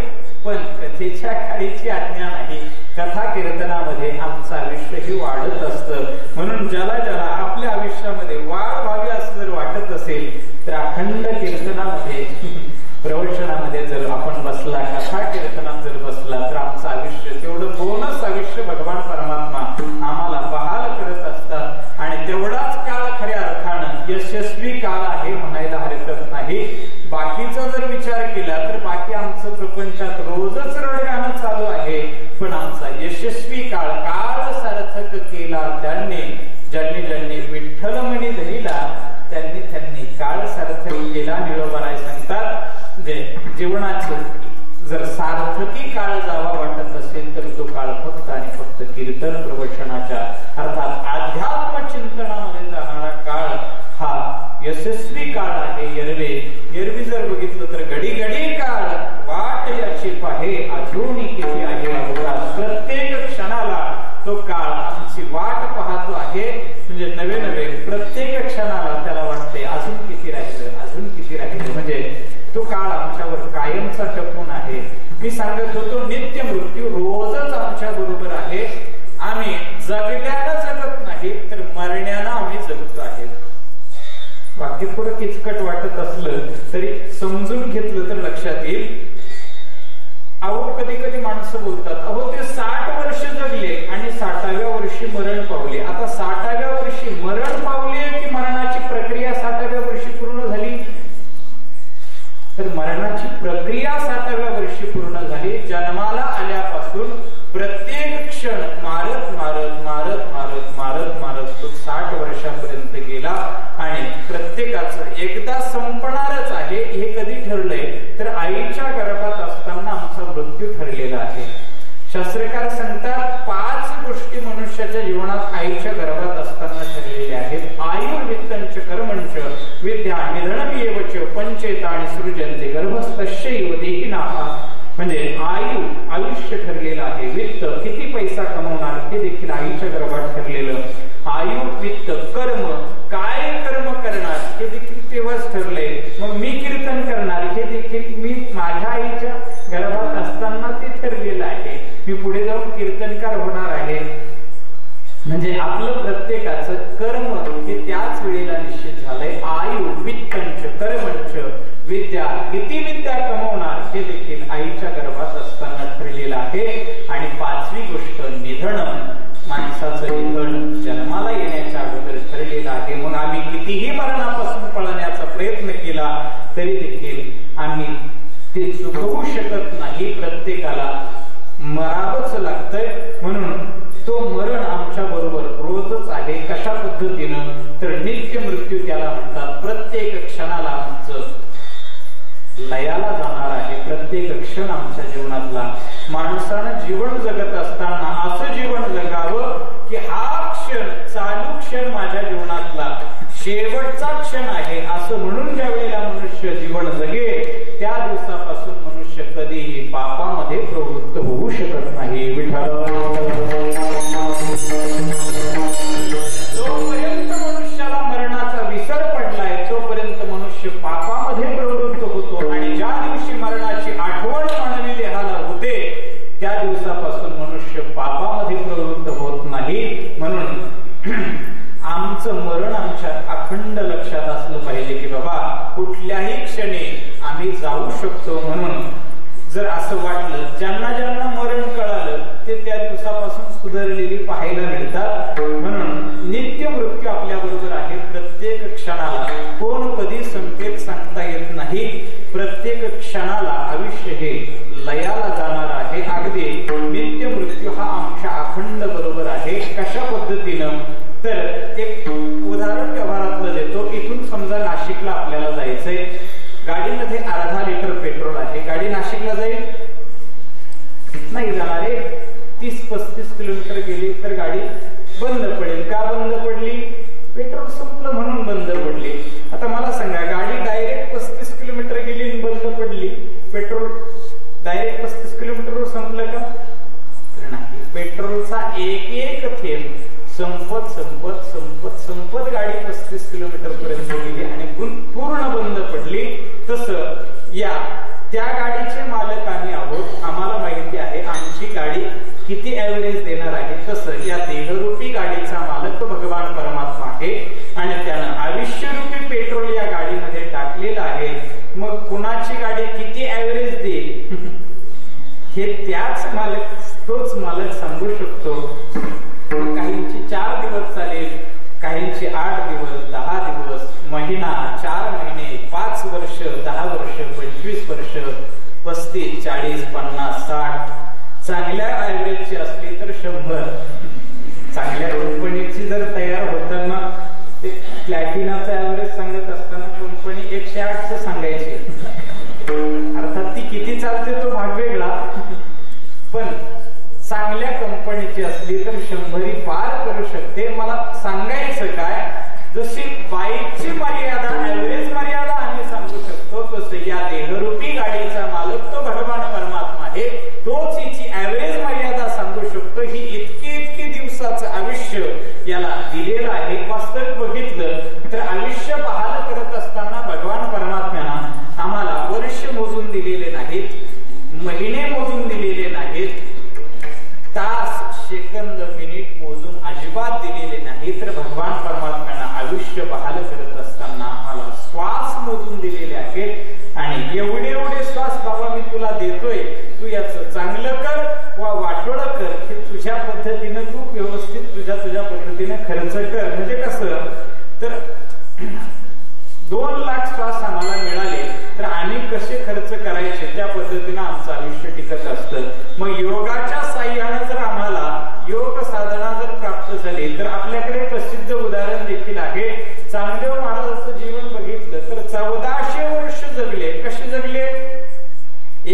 पण कथेच्या काळीची आज्ञा नाही. कथा कीर्तनामध्ये आमचं आयुष्यही वाढत असतं. म्हणून ज्याला ज्याला आपल्या आयुष्यामध्ये वाढ व्हावी असं जर वाटत असेल तर अखंड कीर्तनामध्ये प्रवचनामध्ये जर आपण बसला, कथा कीर्तनात जर बसला तर आमचं आयुष्य तेवढं बोनस आयुष्य भगवान परमात्मा आम्हाला बहाल करत असतात. आणि तेवढाच काळ खऱ्या अर्थानं यशस्वी काळ आहे म्हणायला हरकत नाही. बाकीचा जर विचार केला तर बाकी आमचं प्रपंचात रोजच रडगाणं चालू आहे, पण आमचा यशस्वी काळ काळ सार्थक केला त्यांनी, ज्यांनी ज्यांनी विठ्ठल मणी धरिला त्यांनी त्यांनी काळ सार्थक केला. निरोबाराय सांगतात, जीवनाचं जर सार्थकी काळ जावा वाटत असेल तर तो काळ फक्त आणि फक्त कीर्तन प्रवचनाच्या अर्थात अध्यात्म चिंतनामध्ये जाणारा काळ हा यशस्वी काळ आहे. एरवी जर बघितलं तर घडी घडी काळ वाट याची पाहे, अजून किती आहे अवघा. प्रत्येक क्षणाला तो काळ आमची वाट पाहतो आहे. म्हणजे नवे नवे प्रत्येक क्षणाला त्याला वाटते अजून किती राहिलं, अजून किती राहिलं. म्हणजे तो काळ आमच्यावर कायमचा टपून आहे. मी सांगत होतो नित्य मृत्यू रोजच आमच्या बरोबर आहे. आम्ही जगल्यानं जगत नाही तर मरण्यानं आम्ही जगतो आहे. वाक्य थोडं किचकट वाटत असलं तरी समजून घेतलं तर लक्षात येईल. अहो कधी कधी माणसं बोलतात, अहो ते 60 वर्ष जगले आणि 60व्या वर्षी मरण पावले. आता 60व्या वर्षी मरण पावले की मरणाची प्रक्रिया 60व्या वर्षी पूर्ण झाली? तर मरणाची प्रक्रिया 60व्या वर्षी पूर्ण झाली. जन्माला आल्यापासून प्रत्येक क्षण मारत मारत मारत मारत मारत मारत तो 60 वर्षापर्यंत गेला. आणि प्रत्येकाचं एकदा संपणारच आहे. हे कधी ठरलंय तर आईच्या गर्भात असताना आमचा मृत्यू ठरलेला आहे. शास्त्रकार सांगतात 5 गोष्टी मनुष्याच्या जीवनात आईच्या गर्भात असताना ठरलेल्या आहेत. आयु वित्तंच कर्मंच विद्या निधनमेवच पंचेतानि सृजन्ते गर्भस्थस्यैव देहि नाम. म्हणजे आयुष्य ठरलेलं आहे. वित्त किती पैसा कमवणार हे देखील आईच्या गर्भात ठरलेलं. आयु वित्त कर्म काय कर्म करणार हे देखील तेव्हाच ठरले. मग मी कीर्तन करणार हे देखील मी माझ्या आईच्या गर्भात असताना ते ठरलेलं आहे. मी पुढे जाऊन कीर्तनकार होणार आहे. म्हणजे आपलं प्रत्येकाचं कर्म हे त्याच वेळेला निश्चित झालंय. आयु वित्तंच कर्मंच विद्या किती विद्या कमवणार हे देखील आईच्या गर्भात असताना ठरलेलं आहे. आणि 5वी गोष्ट निधन, माणसाचं निधन जन्माला येण्याच्या अगोदर ठरलेलं आहे. मग आम्ही कितीही मरणापासून पळण्याचा प्रयत्न केला तरी देखील आम्ही ते चुकवू शकत नाही. प्रत्येकाला मरावंच लागतंय. म्हणून तो मरण आमच्या बरोबर रोजच आहे. कशा पद्धतीनं तर नित्य मृत्यू त्याला म्हणतात. प्रत्येक क्षणाला आमचं लयाला जाणार आहे. प्रत्येक क्षण आमच्या जीवनातला माणसानं जीवन जगत असताना असं जीवन जगावं की हा क्षण चालू क्षण माझ्या जीवनात शेवटचा क्षण आहे असं म्हणून ज्या वेळेला मनुष्य जीवन जगेल त्या दिवसापासून मनुष्य कधीही पापामध्ये प्रवृत्त होऊ शकत नाही. विठ्ठल जोपर्यंत मनुष्याला मरणाचा विसर पडलाय तोपर्यंत मनुष्य पापामध्ये प्रवृत्त होतो आणि ज्या दिवशी मरणाची आठवण मानवी देहाला होते त्या दिवसापासून मनुष्य पापामध्ये प्रवृत्त होत नाही. म्हणून आमचं मरण आमच्या अखंड लक्षात असलं पाहिजे की बाबा कुठल्याही क्षणी आम्ही जाऊ शकतो. म्हणून जर असं वाटलं ज्यांना ज्यांना मरण कळालं ते त्या दिवसापासून सुधारलेली पाहायला मिळतात. म्हणून नित्य मृत्यू आपल्या बरोबर आहे. प्रत्येक क्षणाला कोण कधी संकेत सांगता येत नाही. प्रत्येक क्षणाला आयुष्य हे लयाला जाणार आहे. अगदी नित्य मृत्यू हा आमच्या अखंड बरोबर आहे. कशा पद्धतीनं तर एक उदाहरण व्यवहारातलं देतो. इथून समजा नाशिकला आपल्याला जायचंय. गाडीमध्ये अर्धा लिटर पेट्रोल आहे. गाडी नाशिकला जाईल नाही जाणार आहे. 30-35 किलोमीटर गेली तर गाडी बंद पडेल. का बंद पडली? पेट्रोल संपलं म्हणून बंद पडली. आता मला सांगा गाडी डायरेक्ट 35 किलोमीटर गेली आणि बंद पडली, पेट्रोल डायरेक्ट 35 किलोमीटरवर संपलं का? नाही. पेट्रोलचा एक एक थेंब संपत संपत संपत संपत गाडी 35 किलोमीटर पर्यंत गेली आणि पूर्ण बंद पडली. तसं त्या गाडीचे मालक आम्ही आहोत. आम्हाला माहिती आहे आमची गाडी किती ऍव्हरेज देणार आहे. तसं या देहरूपी गाडीचा मालक भगवान परमात्मा आहे आणि त्यानं आयुष्यरूपी पेट्रोल या गाडीमध्ये टाकलेलं आहे. मग कुणाची गाडी किती ऍव्हरेज देईल हे त्याच मालक तोच मालक सांगू शकतो. काहींची 4 दिवस चालेल, काहींची 8 दिवस, 10 दिवस, महिना, 4 महिने, 5 वर्ष, 10 वर्ष, 25 वर्ष, 35, 40, 50, 60. चांगल्या ऍव्हरेजची असली तर 100. चांगल्या कंपनीची जर तयार होताना ते प्लॅटिनाचा ऍव्हरेज सांगत असताना कंपनी 108 सांगायची. अर्थात ती किती चालते तो भाग वेगळा, पण चांगल्या कंपनीची असली तर 100 पार करू शकते. मला सांगायचं काय, जशी बाईकची मर्यादा ऍव्हरेज मर्यादा आम्ही सांगू शकतो तसं या देहरूपी गाडीचा मालक तो भगवान परमात्मा आहे. तोच हिची ऍव्हरेज मर्यादा सांगू शकतो. ही इतकी दिवसाचं आयुष्य याला दिलेलं आहे. वास्तविक बघितलं तर आयुष्य बहाल करत असताना भगवान परमात्म्यानं आम्हाला वर्ष मोजून दिलेले नाहीत, महिने मोजून दिलेले नाहीत, तास, सेकंद, मिनिट मोजून अजिबात दिलेले नाही. तर भगवान परमात्म्यानं आयुष्य बहाल करत असताना आम्हाला श्वास मोजून दिलेले आहेत आणि एवढे श्वास बाबा मी तुला देतोय, तू याचं चांगलं कर वा वाटोळं कर, हे तुझ्या पद्धतीनं तू व्यवस्थित तुझ्या पद्धतीने खर्च कर. म्हणजे कसं तर 2 लाख श्वास आम्हाला मिळाले तर आम्ही कसे खर्च करायचे त्या पद्धतीनं आमचं आयुष्य टिकत असतं. मग योगाच्या साह्यानं जर आम्हाला योग साधना जर प्राप्त झाली तर आपल्याकडे प्रसिद्ध उदाहरण देखील आहे. चांगदेव महाराजांचं जीवन बघितलं तर 1400 वर्ष जगले. कसे जगले?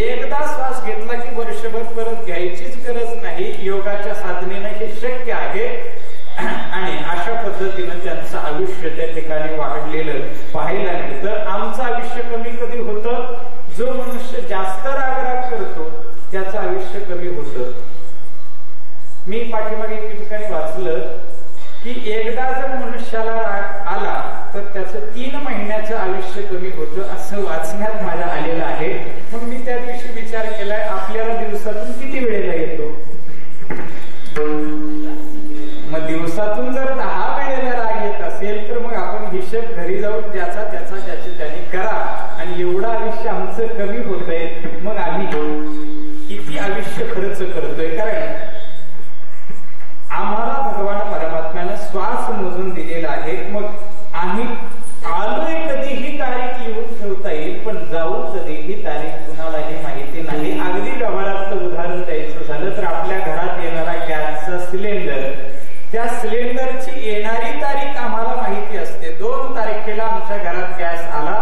एकदा श्वास घेतला की वर्षभर परत घ्यायचीच गरज नाही. योगाच्या साधनेनं हे शक्य आहे आणि अशा पद्धतीनं त्यांचं आयुष्य त्या ठिकाणी वाढलेलं पाहायला मिळतं. आमचं आयुष्य कमी कधी होतं? जो मनुष्य जास्त रागराग करतो त्याचं आयुष्य कमी होतं. मी पाठीमागे एके ठिकाणी वाचलं की एकदा जर मनुष्याला राग आला तर त्याचं 3 महिन्याचं आयुष्य कमी होतं असं वाचण्यात माझ्या आलेलं आहे. मग मी त्या दिवशी विचार केलाय आपल्याला दिवसातून किती वेळेला येतो? मग दिवसातून जर 10 वेळेला राग येत असेल तर मग आपण हिशेब घरी जाऊन ज्याचा त्याने करा. आणि एवढं आयुष्य आमचं कमी होतंय मग आम्ही किती आयुष्य खर्च करतोय? कारण आम्हाला भगवान परमात्म्यानं श्वास मोजून दिलेला आहे. मग आम्ही आलोय कधीही तारीख लिहून ठेवता येईल, पण जाऊ कधीही तारीख कुणालाही माहिती नाही. अगदी व्यवहारातलं उदाहरण द्यायचं झालं तर आपल्या घरात येणारा गॅसचा सिलेंडर, त्या सिलेंडरची येणारी तारीख आम्हाला माहिती असते. 2 तारखेला आमच्या घरात गॅस आला,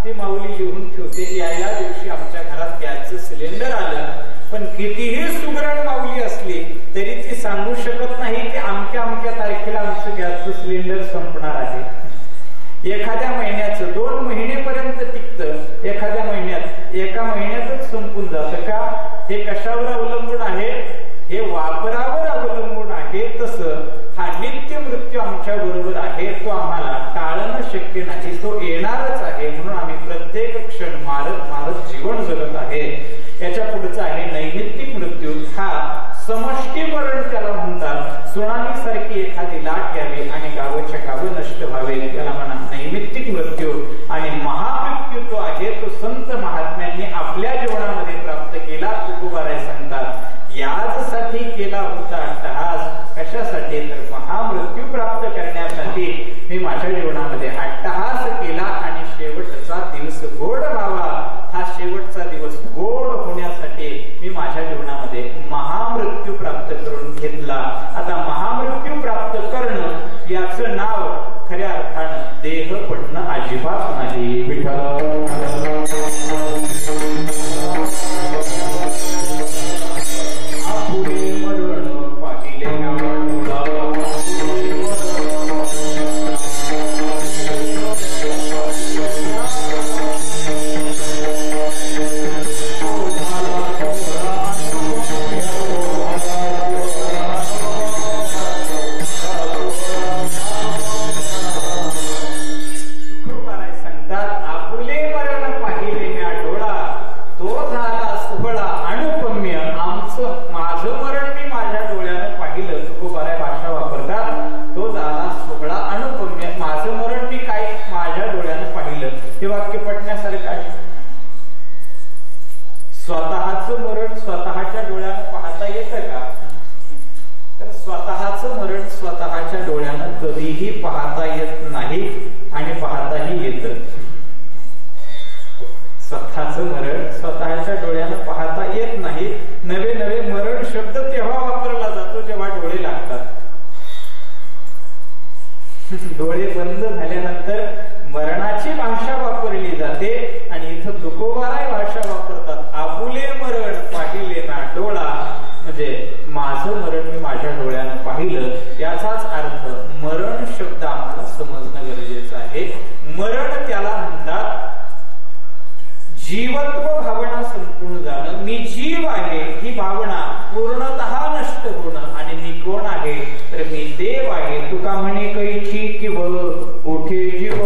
ती माऊली लिहून ठेवते या दिवशी आमच्या घरात गॅसचं सिलेंडर आलं. पण कितीही सुगरण माऊली असली तरी ती सांगू शकत नाही की अमक्या तारखेला आमचं गॅसचं सिलेंडर संपणार आहे. एखाद्या महिन्याचं 2 महिनेपर्यंत टिकतं, एखाद्या महिन्यात 1 महिन्यातच संपून जातं का? हे कशावर अवलंबून आहे? हे वापरावर अवलंबून आहे. तसं हा नित्य मृत्यू आमच्या बरोबर आहे, तो आम्हाला टाळणं शक्य नाही, तो येणारच आहे. म्हणून आम्ही प्रत्येक क्षण मारत मारत जीवन जगत आहे. याच्या पुढचा आहे नैमित्तिक मृत्यू. हा समष्टी मरण त्याला म्हणतात. सुनामी सारखी एखादी लाट यावी आणि गावच्या गाव नष्ट व्हावे, त्याला म्हणा नैमित्तिक मृत्यू. आणि महामृत्यू तो आहे, तो संत महात्म्यांनी आपल्या जीवनामध्ये प्राप्त केला. तुकोबाराय सांगतात याचसाठी केला होता अट्टहास. कशासाठी? तर महामृत्यू प्राप्त करण्यासाठी मी माझ्या जीवनामध्ये अट्टहास केला आणि शेवटचा दिवस गोड व्हावा. हा शेवटचा दिवस गोड होण्यासाठी मी माझ्या जीवनामध्ये महामृत्यू प्राप्त करून घेतला. आता महामृत्यू प्राप्त करणं याचं नाव खऱ्या अर्थानं देह पडणं अजिबात नाही. विठ्ठल आपुले मरण पाहिले स्वतःचं मरण स्वतःच्या डोळ्यानं पाहता येतं का? तर स्वतःचं मरण स्वतःच्या डोळ्यानं कधीही पाहता येत नाही आणि पाहताही येतं. स्वतःचं मरण स्वतःच्या डोळ्यानं पाहता येत नाही. नवे नवे मरण शब्द तेव्हा वापरला जातो जेव्हा डोळे लागतात. डोळे बंद झाल्यानंतर मरणाची भाषा वापरली जाते आणि इथं तुकोबाराय भाषा वापरतात. आपुले मरण पाहिले ना डोळा, म्हणजे माझं मरण मी माझ्या डोळ्यानं पाहिलं. याचाच अर्थ मरण शब्द आम्हाला समजणं गरजेचं आहे. मरण त्याला म्हणतात जीवत्व भावना संपूर्ण जाणं. मी जीव आहे ही भावना पूर्णतः नष्ट होणं. आणि मी कोण आहे? तर मी देव आहे. तुका म्हणे कैची किव उठे जीव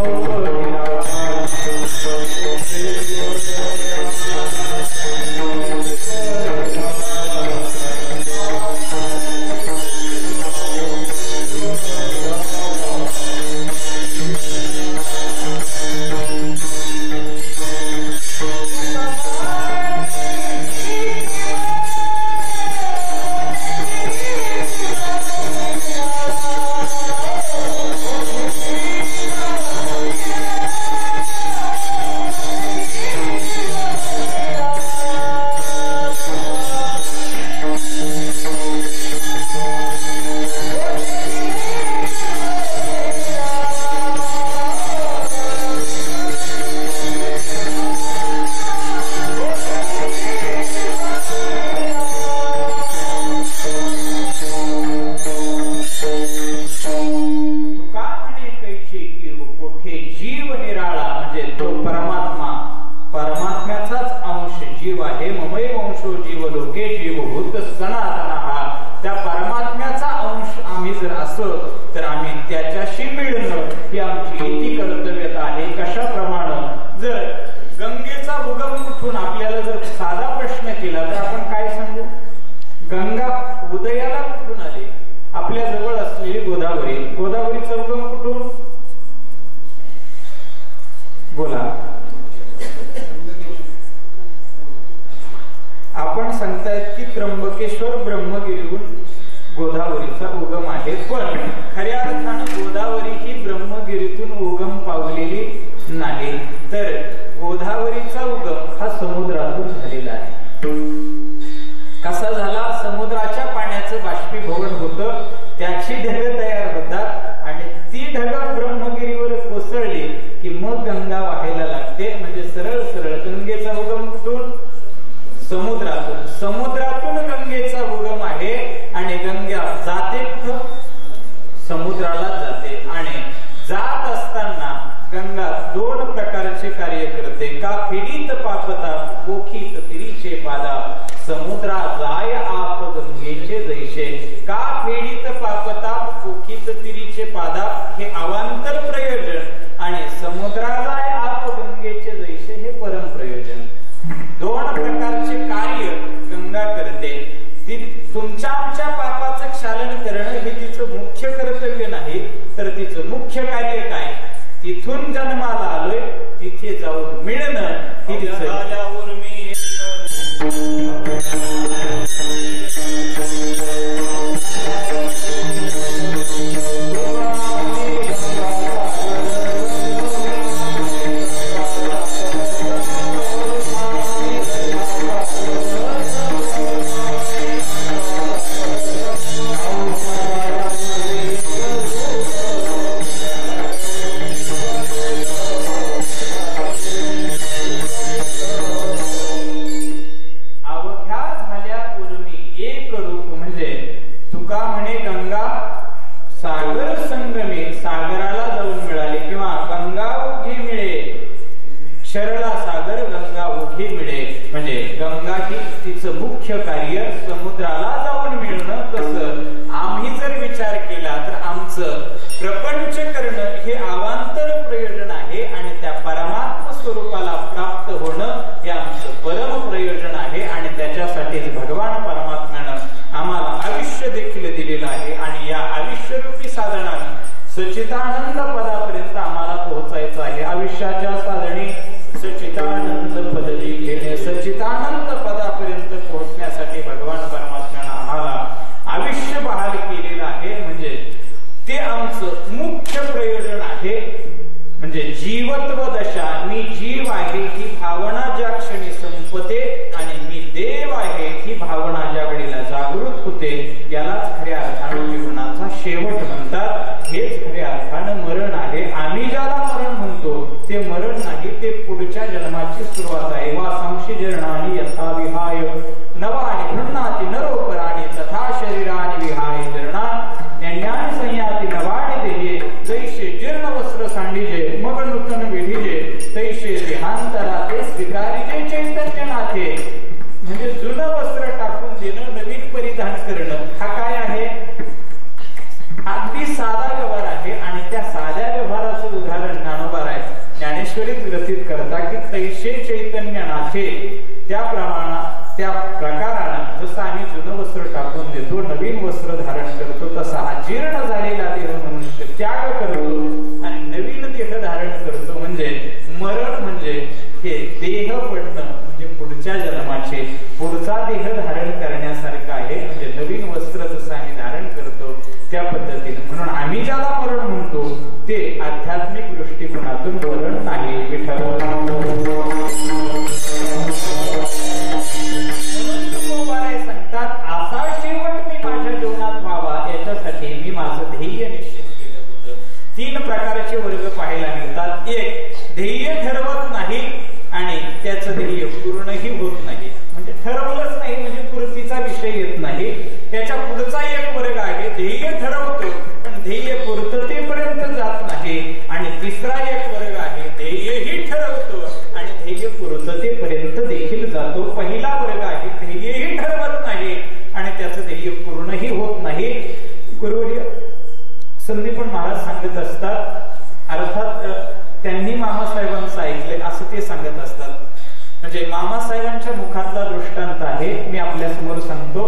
प्रकारचे कार्य करते. का फेडीत पापताप पोखीत तिरीचे पादाप समुद्रा जाय आप गंगेचे जैसे. का फेडीत पापताप पोखीत तिरीचे पादाप हे अवांतर प्रयोजन आणि समुद्रा जाय आप गंगेचे जैसे हे परम प्रयोजन. दोन प्रकारचे कार्य गंगा करते. ती तुमच्या आमच्या पापाचं क्षालन करणं हे तिचं मुख्य कर्तव्य नाही, तर तिचं मुख्य कार्य काय, तिथून जन्माला आलोय तिथे जाऊन मिळणं हे तिचं. मुख्य कार्य समुद्राला जाऊन मिळणं. तसं आम्ही जर विचार केला तर आमचं प्रपंच करणं हे अवांतर प्रयोजन आहे आणि त्या परमात्म स्वरूपाला प्राप्त होणं हे आमचं परम प्रयोजन आहे. आणि त्याच्यासाठीच भगवान परमात्म्यानं आम्हाला आयुष्य देखील दिलेलं आहे. आणि या आयुष्यरूपी साधनाने सच्चिदानंद पदापर्यंत आम्हाला पोहोचायचं आहे. आयुष्याच्या साधने सच्चिदानंद पदवी घेणे, सच्चिदानंद पदापर्यंत पोहोचण्यासाठी भगवान परमात्म्यानं आम्हाला आयुष्य बहाल केलेलं आहे. म्हणजे ते आमचं मुख्य प्रयोजन आहे. म्हणजे जीवत्व दशा, मी जीव आहे ही भावना ज्या क्षणी संपते आणि मी देव आहे ही भावना ज्या वेळेला जागृत होते, यालाच खऱ्या अर्थानं जीवनाचा शेवट म्हणतात. हेच खऱ्या अर्थानं मरण आहे. आम्ही ज्याला मरण म्हणतो ते मरण नाही, ते पुढच्या जन्माची सुरुवात आहे. वासांशी जीर्णानि यथा विहाय नवानि गृह्णाति नरोपराणि तथा शरीरानि विहाय जीर्णा ज्ञानानि संयाति नवानि देहे जैसे जीर्ण वस्त्र सांडिजे मग नूतन विढिजे तैसे देहांतरा ते स्वीकारिजे चैतन्यनाथे. म्हणजे जुनं वस्त्र टाकून देणं, नवीन परिधान करणं हा काय आहे, अगदी साधा व्यवहार आहे. आणि त्या साध्या व्यवहाराचं उदाहरण ज्ञानोबा आहे ज्ञानेश्वरीत ग्रथित करता की तैसे चैतन्यनाथे. त्या प्रकारानं जसं आम्ही जुनं वस्त्र टाकून देतो, नवीन वस्त्र धारण करतो, तसा अजीर्ण झालेला देह मनुष्य त्याग करतो आणि नवीन देह धारण करतो. म्हणजे मरण म्हणजे हे देह पडणं, म्हणजे पुढच्या जन्माचे पुढचा देह धारण करण्यासारखं आहे. म्हणजे नवीन वस्त्र जसं आम्ही धारण करतो त्या पद्धतीने. म्हणून आम्ही ज्याला मरण म्हणतो ते आध्यात्मिक दृष्टिकोनातून मरण नाही. विठ्ठल सांगतात असा शेवट मी माझ्या जीवनात व्हावा याच्यासाठी मी माझं ध्येय निश्चित केलं होतं. 3 प्रकारचे वर्ग पाहायला मिळतात. एक, ध्येय ठरवत नाही आणि त्याचं ध्येय पूर्णही होत नाही. म्हणजे ठरवलंच नाही म्हणजे पूर्तीचा विषय येत नाही. त्याच्या पुढचा एक वर्ग आहे, ध्येय ठरवतो पण ध्येय पूर्ततेपर्यंत जात नाही. आणि तिसरा एक वर्ग आहे, ध्येयही ठरवतो आणि ध्येय पूर्ततेपर्यंत देखील जातो. पहिला वर्ग आहे ध्येयही ठरवत नाही आणि त्याचं ध्येय पूर्णही होत नाही. गुरुवर्य संदीपन महाराज सांगत असतात, अर्थात त्यांनी मामासाहेबांचं ऐकलंय असं ते सांगत असतात. म्हणजे मामासाहेबांच्या मुखातला दृष्टांत आहे, मी आपल्या समोर सांगतो.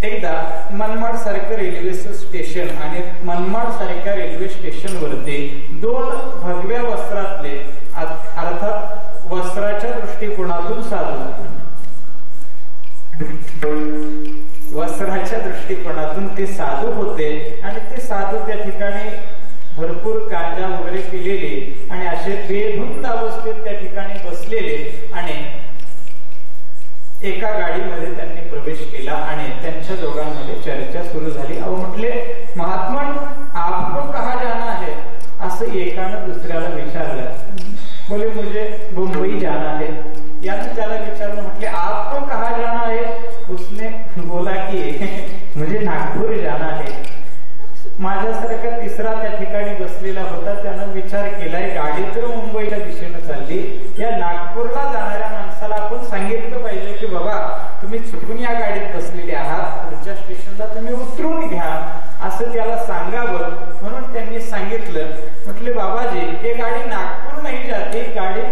एकदा मनमाड सारखं रेल्वे स्टेशन आणि मनमाड सारख्या रेल्वे स्टेशन वरती 2 भगव्या वस्त्रातले, अर्थात वस्त्राच्या दृष्टिकोनातून साधू, वस्त्राच्या दृष्टिकोनातून ते साधू होते. आणि ते साधू त्या ठिकाणी भरपूर गांजा वगैरे पिलेले आणि असे बेधुंद अवस्थेत त्या ठिकाणी बसलेले. आणि एका गाडीमध्ये त्यांनी प्रवेश केला आणि त्यांच्या दोघांमध्ये चर्चा सुरू झाली. अहो म्हटले, महात्मन आपको कहा जाना है, असं एकानं दुसऱ्याला विचारलं. बोले मुझे मुंबई जाना है. यानं त्याला विचारलं, म्हटले आपको कहा जाना है. उसने बोला की मुझे नागपूर जाना है. माझ्यासारखा तिसरा त्या ठिकाणी बसलेला होता, त्यानं विचार केलाय गाडी तर मुंबईच्या दिशेनं चालली चालली. या नागपूरला जाणाऱ्या माणसाला आपण सांगितलं पाहिजे की बाबा तुम्ही चुकून या गाडीत बसलेले आहात, पुढच्या स्टेशनला तुम्ही उतरून घ्या, असं त्याला सांगावं. म्हणून त्यांनी सांगितलं, म्हटले बाबाजी ये गाडी नागपूर नाही जाते, गाडी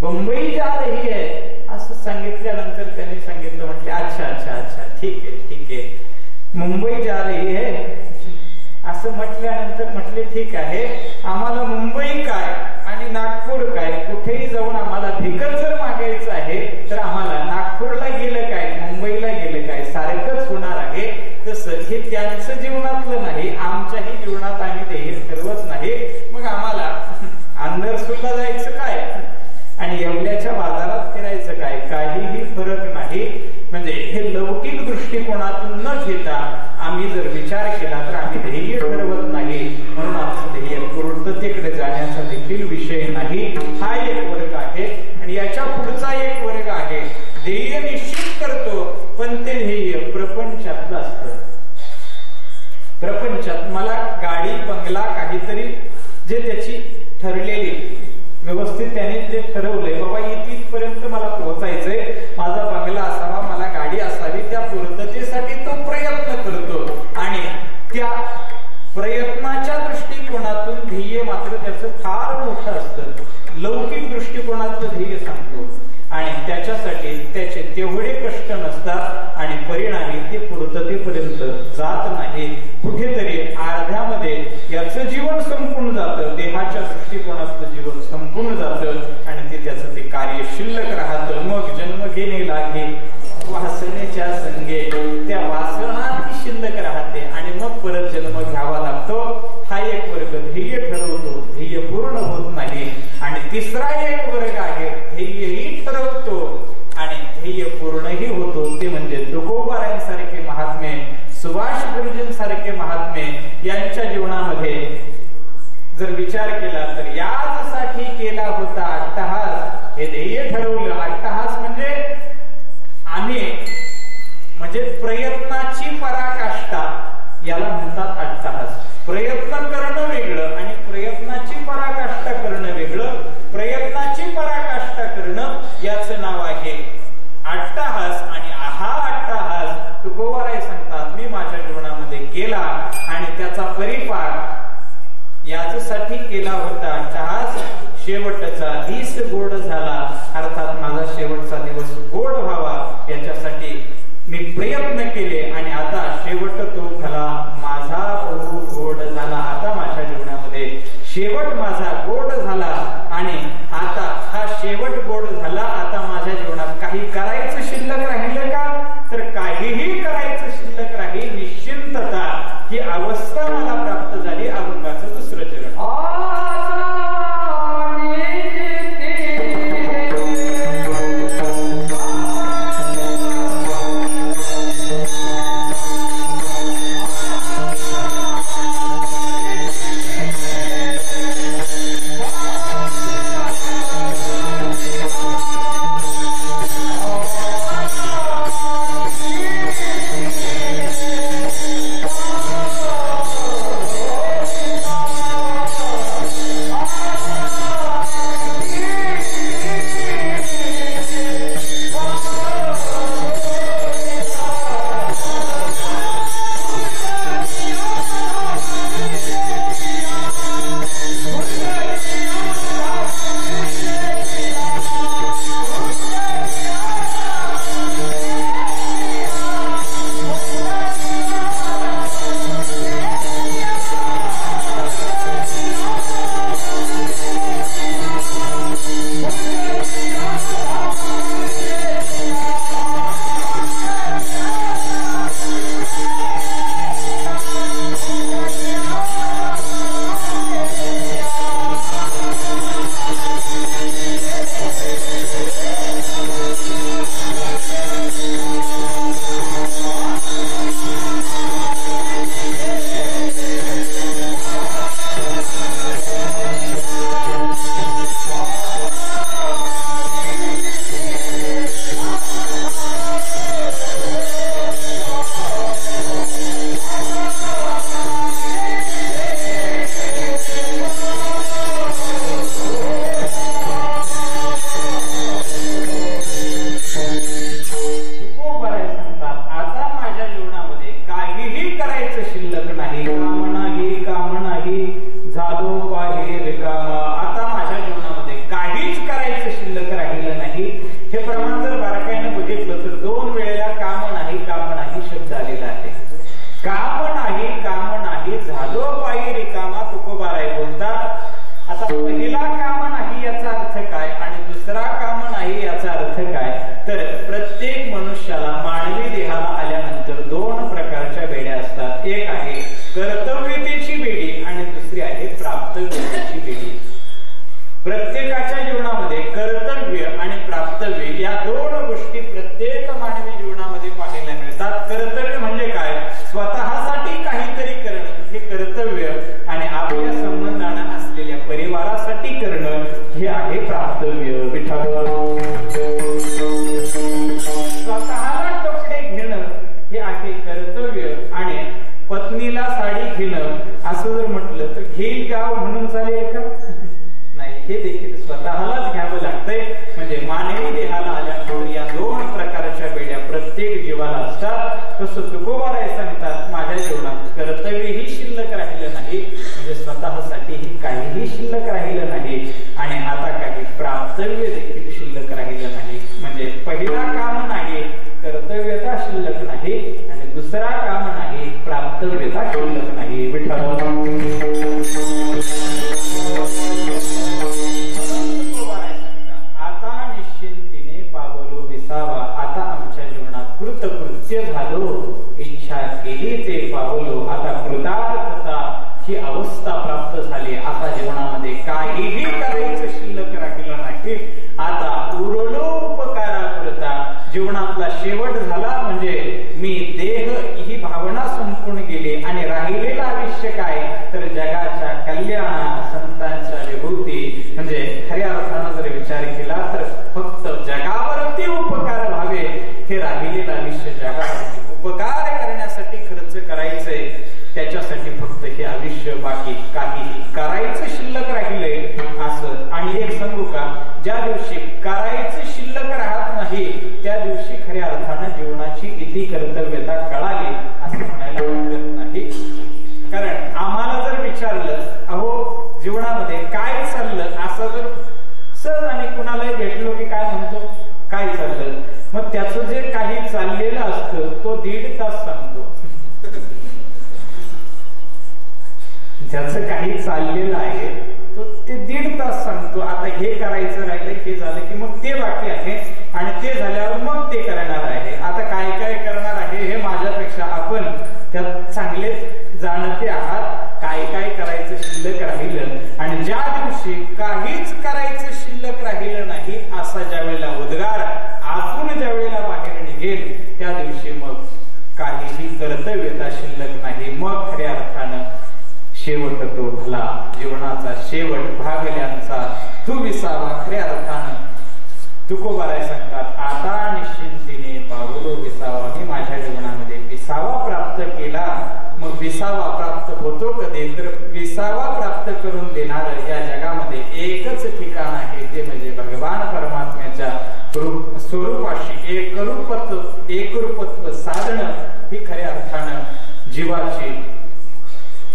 मुंबई जा रही है, असं सांगितल्यानंतर त्यांनी सांगितलं, म्हटले अच्छा अच्छा अच्छा ठीक आहे मुंबई जा रही है असं म्हटल्यानंतर म्हटले ठीक आहे, आम्हाला मुंबई काय आणि नागपूर काय, कुठेही जाऊन आम्हाला भिकत जर मागायचं आहे तर आम्हाला नागपूरला गेलं काय मुंबईला गेलं काय सारखंच होणार आहे. तसं हे त्यांचं जीवनातलं नाही, आमच्याही जीवनात आम्ही ध्येय ठरवत नाही. मग आम्हाला अंदरसूरला जायचं काय आणि येवल्याच्या बाजारात फिरायचं काय, काहीही फरक नाही. म्हणजे हे लौकिक दृष्टिकोनातून न घेता आम्ही जर विचार केला तर आम्ही ध्येय ठरवत नाही. म्हणून आमचं ध्येय पूर्णतेकडे जाण्याचा देखील विषय नाही. हा एक वर्ग आहे आणि याच्या पुढचा एक वर्ग आहे, ध्येय निश्चित करतो पण ते ध्येय प्रपंचातलं असतं. प्रपंचात मला गाडी बंगला काहीतरी जे त्याची ठरलेली व्यवस्थित त्याने जे ठरवलंय, बाबा इथपर्यंत मला पोहोचायचंय, माझा बंगला असावा, मला गाडी असावी, त्या पूर्ततेसाठी तो प्रयत्न करतो आणि त्या प्रयत्नाच्या दृष्टिकोनातून ध्येय मात्र त्याचं फार मोठं असतं. लौकिक दृष्टिकोनातलं ध्येय सांगतो आणि त्याच्यासाठी त्याचे तेवढे कष्ट नसतात आणि परिणामी ते पूर्ततेपर्यंत जात नाही. कुठेतरी अर्ध्यामध्ये याचं जीवन संपून जातं, देहाच्या दृष्टिकोनातलं जीवन संपून जातं आणि ते त्याचं ते कार्य शिल्लक राहतं. मग जन्म घेणे लागे वासनेच्या संगे, त्या वासना ती शिल्लक राहते आणि मग परत जन्म घ्यावा लागतो. हा एक वर्ग ध्येय ठरवतो, ध्येय पूर्ण होत नाही. आणि तिसरा एक वर्ग आहे, ध्येयही ठरवतो आणि ध्येय पूर्णही होतो. ते म्हणजे तुकोबारायांसारखे महात्मे, सुभाष गुरुजींसारखे महात्मे यांच्या जीवनामध्ये जर विचार केला तर यासाठी केला होता अट्टहास, हे ध्येय ठरवलं. अट्टहास म्हणजे प्रयत्नाची पराकाष्ठा, याला म्हणतात अट्टहास. प्रयत्न करणं वेगळं आणि प्रयत्नाची पराकाष्ठा करणं वेगळं. प्रयत्नाची पराकाष्ठा करणं याचं नाव आहे अट्टहास. आणि हा अट्टहास तुकोबाराय सांगतात, मी माझ्या जीवनामध्ये केला आणि त्याचा परिपाक याच्यासाठी केला होता अट्टहास. शेवटचा दिस गोड झाला, अर्थात माझा शेवटचा दिवस गोड व्हावा याच्यासाठी मी प्रयत्न केले आणि आता शेवट तो झाला माझा बहु गोड झाला. आता माझ्या जीवनामध्ये शेवट माझा गोड झाला आणि आता हा शेवट गोड झाला. आता माझ्या जीवनात काही करायचं शिल्लक राहिलं का तर काहीही करायचं शिल्लक राहील. निश्चिंतता ही अवस्था मला प्राप्त झाली. अभंगाचं दुसरं चरण. प्रत्येक मानवी जीवनामध्ये पाहायला मिळतात. कर्तव्य म्हणजे काय? स्वतःसाठी काहीतरी करणं हे कर्तव्य, आणि आपल्या संबंधानं असलेल्या परिवारासाठी करणं हे आहे प्राप्तव्य. विठ्ठल स्वतःला कपडे घेणं हे आहे कर्तव्य, आणि पत्नीला साडी घेणं असं जर म्हटलं तर घेईल गाव म्हणून चालेल का? नाही, हे देखील स्वतःलाच घ्यावं लागतंय. म्हणजे मानवी देहाला आल्यानंतर या दोन प्रकारच्या बेड्या प्रत्येक जीवाला असतात. तसं तुकोबाराय सांगतात, माझ्या जीवनात कर्तव्यही शिल्लक राहिलं नाही, म्हणजे स्वतःसाठीही काहीही शिल्लक राहिलं नाही, आणि आता काही प्राप्तव्य देखील शिल्लक राहिलं नाही. म्हणजे पहिला काम नाही कर्तव्यता शिल्लक नाही, आणि दुसरा काम नाही प्राप्तव्यता शिल्लक नाही. विठ्ठल आता निश्चिंतीने पावलो विसावा. आता आमच्या जीवनात कृतकृत्य झालो, इच्छा केली ते पावलो. आता कृतार्थता ही अवस्था प्राप्त झाली. आता जीवनामध्ये काहीही करायचं शिल्लक राहिलं नाही. आता उरलो उपकारापुरता. जीवनातला शेवट झाला, म्हणजे मी देह ही भावना संपूर्ण गेली, आणि राहिलेलं आयुष्य काय तर जगाच्या कल्याण, संतांच्या विभूती. म्हणजे खऱ्या अर्थानं जर विचार केला तर फक्त जगावरती उपकार व्हावे, हे राहिलेलं आयुष्य जगावरती उपकार करण्यासाठी खर्च करायचंय. त्याच्यासाठी फक्त हे आयुष्य, बाकी काहीही करायचं शिल्लक राहिलंय असं. आणि एक सांगू का, ज्या दिवशी करायचं शिल्लक राहत नाही त्या दिवशी खऱ्या अर्थानं जीवनाची इति कर्तव्यता कळाली असं म्हणायला हरकत नाही. कारण आम्हाला जर विचारलं, अहो जीवनामध्ये काय चाललं, असं जर सहज आणि कुणालाही भेटलो की काय म्हणतो, काय चाललं, मग त्याचं जे काही चाललेलं असतं तो 1.5 तास सांगतो. ज्याचं काही चाललेलं आहे तो ते 1.5 तास सांगतो. आता हे करायचं राहिलं, हे झालं की मग ते बाकी आहे, आणि ते झाल्यावर मग ते करणार आहे. आता काय काय करणार आहे हे माझ्यापेक्षा आपण त्यात चांगलेच जाणते आहात. काय काय करायचं शिल्लक राहिलं, आणि ज्या दिवशी काहीच करायचं शिल्लक राहिलं नाही असा ज्या वेळेला उद्गार आतून ज्या वेळेला बाहेर निघेल त्या दिवशी मग काहीही कर्तव्यता शिल्लक नाही. मग खऱ्या अर्थानं शेवट तो भला, जीवनाचा शेवट भागल्यांचा तू विसावा. खऱ्या अर्थानं तुकोबाराय सांगतात, आता निश्चिंतीने पावलो विसावा. मी माझ्या जीवनामध्ये विसावा प्राप्त केला. मग विसावा प्राप्त होतो कधी तर विसावा प्राप्त करून देणार या जगामध्ये एकच ठिकाण आहे, ते म्हणजे भगवान परमात्म्याच्या स्वरूपाशी एकरूपत्व साधणं ही खऱ्या अर्थानं जीवाची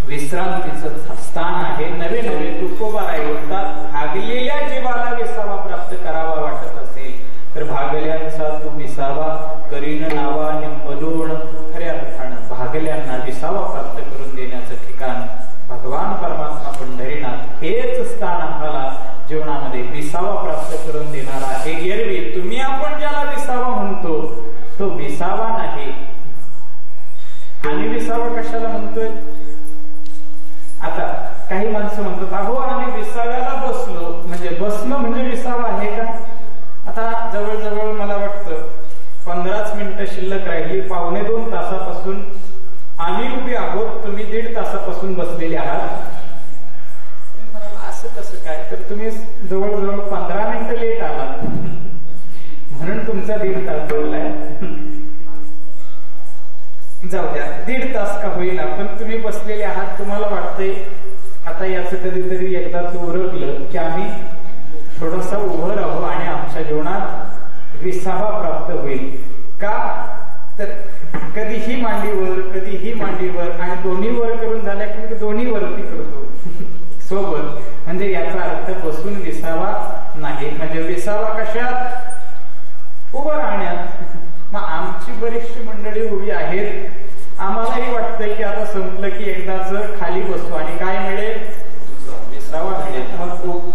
विश्रांतीचं स्थान आहे. नवे नवे तुकोबाराय बोलतात, भागलेल्या जीवाला विसावा प्राप्त करावा वाटत असेल तर भागल्यांचा तू विसावा करीन नावा निंबदोण. खऱ्या अर्थानं भागल्यांना विसावा प्राप्त करून देण्याचं ठिकाण भगवान परमात्मा पंढरीनाथ हेच स्थान आम्हाला जीवनामध्ये विसावा प्राप्त करून देणार आहे. एरवी तुम्ही आपण ज्याला विसावा म्हणतो तो विसावा नाही. आणि विसावा कशाला म्हणतोय? आता काही माणसं म्हणतात, अहो आम्ही विसाव्याला बसलो, म्हणजे बसणं म्हणजे विसावा आहे का? आता जवळजवळ मला वाटतं 15 मिनिटं शिल्लक राहिली. 1.25 तासापासून आम्ही उभे आहोत, तुम्ही 1.5 तासापासून बसलेले आहात. असं कसं काय? तर तुम्ही जवळजवळ 15 मिनिटं लेट आलात, म्हणून तुमचा 1.5 तास बोललाय. जाऊ द्या, 1.5 तास का होईना, पण तुम्ही बसलेले आहात. तुम्हाला वाटतंय आता याचं कधीतरी एकदाच उरकलं की आम्ही थोडासा उभं राहू आणि आमच्या जीवनात विसावा प्राप्त होईल का? तर कधीही मांडीवर, कधीही मांडीवर, आणि दोन्ही वर करून झाल्या की दोन्ही वरती करतो सोबत. म्हणजे याचा अर्थ बसून विसावा नाही. म्हणजे विसावा कशात? उभं राहण्यात. मग आमची बरीचशी मंडळी उभी आहेत, आम्हालाही वाटतंय की आता संपलं की एकदाच खाली बसू आणि काय मिळेल? विसावा मिळेल. मग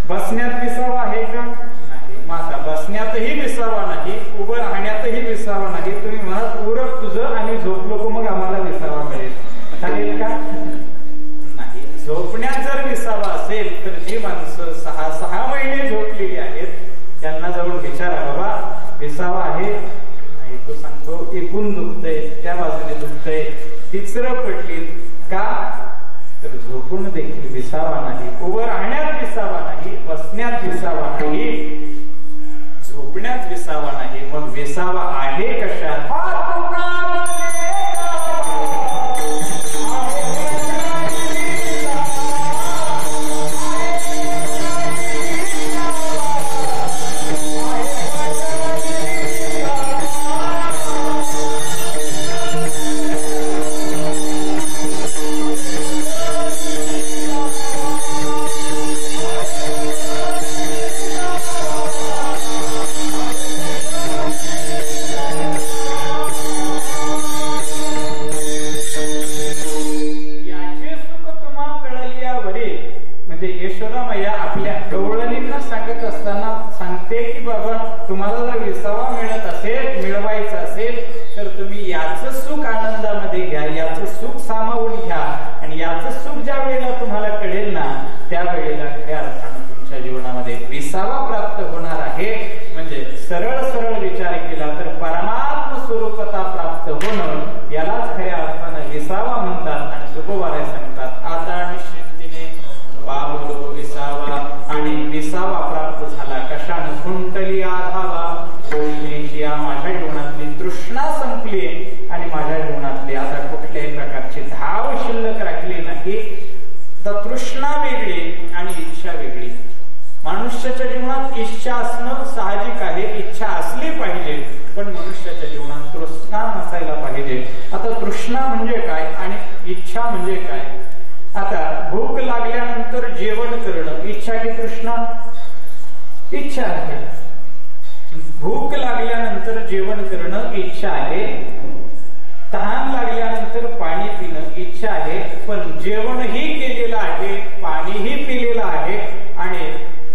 बसण्यात विसावा आहे का? नाही. मग आता बसण्यातही विसावा नाही, उभं राहण्यातही विसावा नाही. तुम्ही म्हणत उरक तुझं आणि झोपलो की मग आम्हाला विसावा मिळेल, चालेल का? नाही. झोपण्यात जर विसावा असेल तर जी माणसं 6 महिने झोपलेली आहेत त्यांना जाऊन विचारा, बाबा विसावा आहे? नाही, तो सांगतो एकूण दुखतंय, त्या बाजूने दुखतंय, तिसरं पडली का तर झोपून देखील विसावा नाही, उभं राहण्यात विसावा नाही, बसण्यात विसावा नाही, झोपण्यात विसावा नाही, मग विसावा आहे कशात? तुम्हाला जर विसावा मिळत असेल, मिळवायचं असेल तर तुम्ही याचं सुख आनंदामध्ये घ्या, याचं सुख सामावून घ्या आणि याचं सुख ज्या वेळेला तुम्हाला कळेल ना त्यावेळेला खऱ्या अर्थानं तुमच्या जीवनामध्ये विसावा प्राप्त होणार आहे. म्हणजे सरळ सरळ विचार केला तर परमात्म स्वरूपता प्राप्त होणं यालाच खऱ्या अर्थानं विसावा म्हणतात. आणि तुकोबाराय सांगतात आता निश्चिंतीने बाबलो विसावा, आणि विसावा प्राप्त झाला कशानं? खुंटली आधावा, माझ्या जीवनातली तृष्णा संपली आणि माझ्या जीवनातली आता कुठल्याही प्रकारची धाव शिल्लक राहिली नाही. तर तृष्णा वेगळी आणि इच्छा वेगळी. मनुष्याच्या जीवनात इच्छा असणं साहजिक आहे, इच्छा असली पाहिजे, पण मनुष्याच्या जीवनात तृष्णा नसायला पाहिजे. आता तृष्णा म्हणजे काय आणि इच्छा म्हणजे काय? आता भूक लागल्यानंतर जेवण करणं इच्छा की तृष्णा? इच्छा आहे. भूक लागल्यानंतर जेवण करणं इच्छा आहे. तहान लागल्यानंतर पाणी पिणं इच्छा आहे. पण जेवणही केलेलं आहे, पाणीही पिलेलं आहे आणि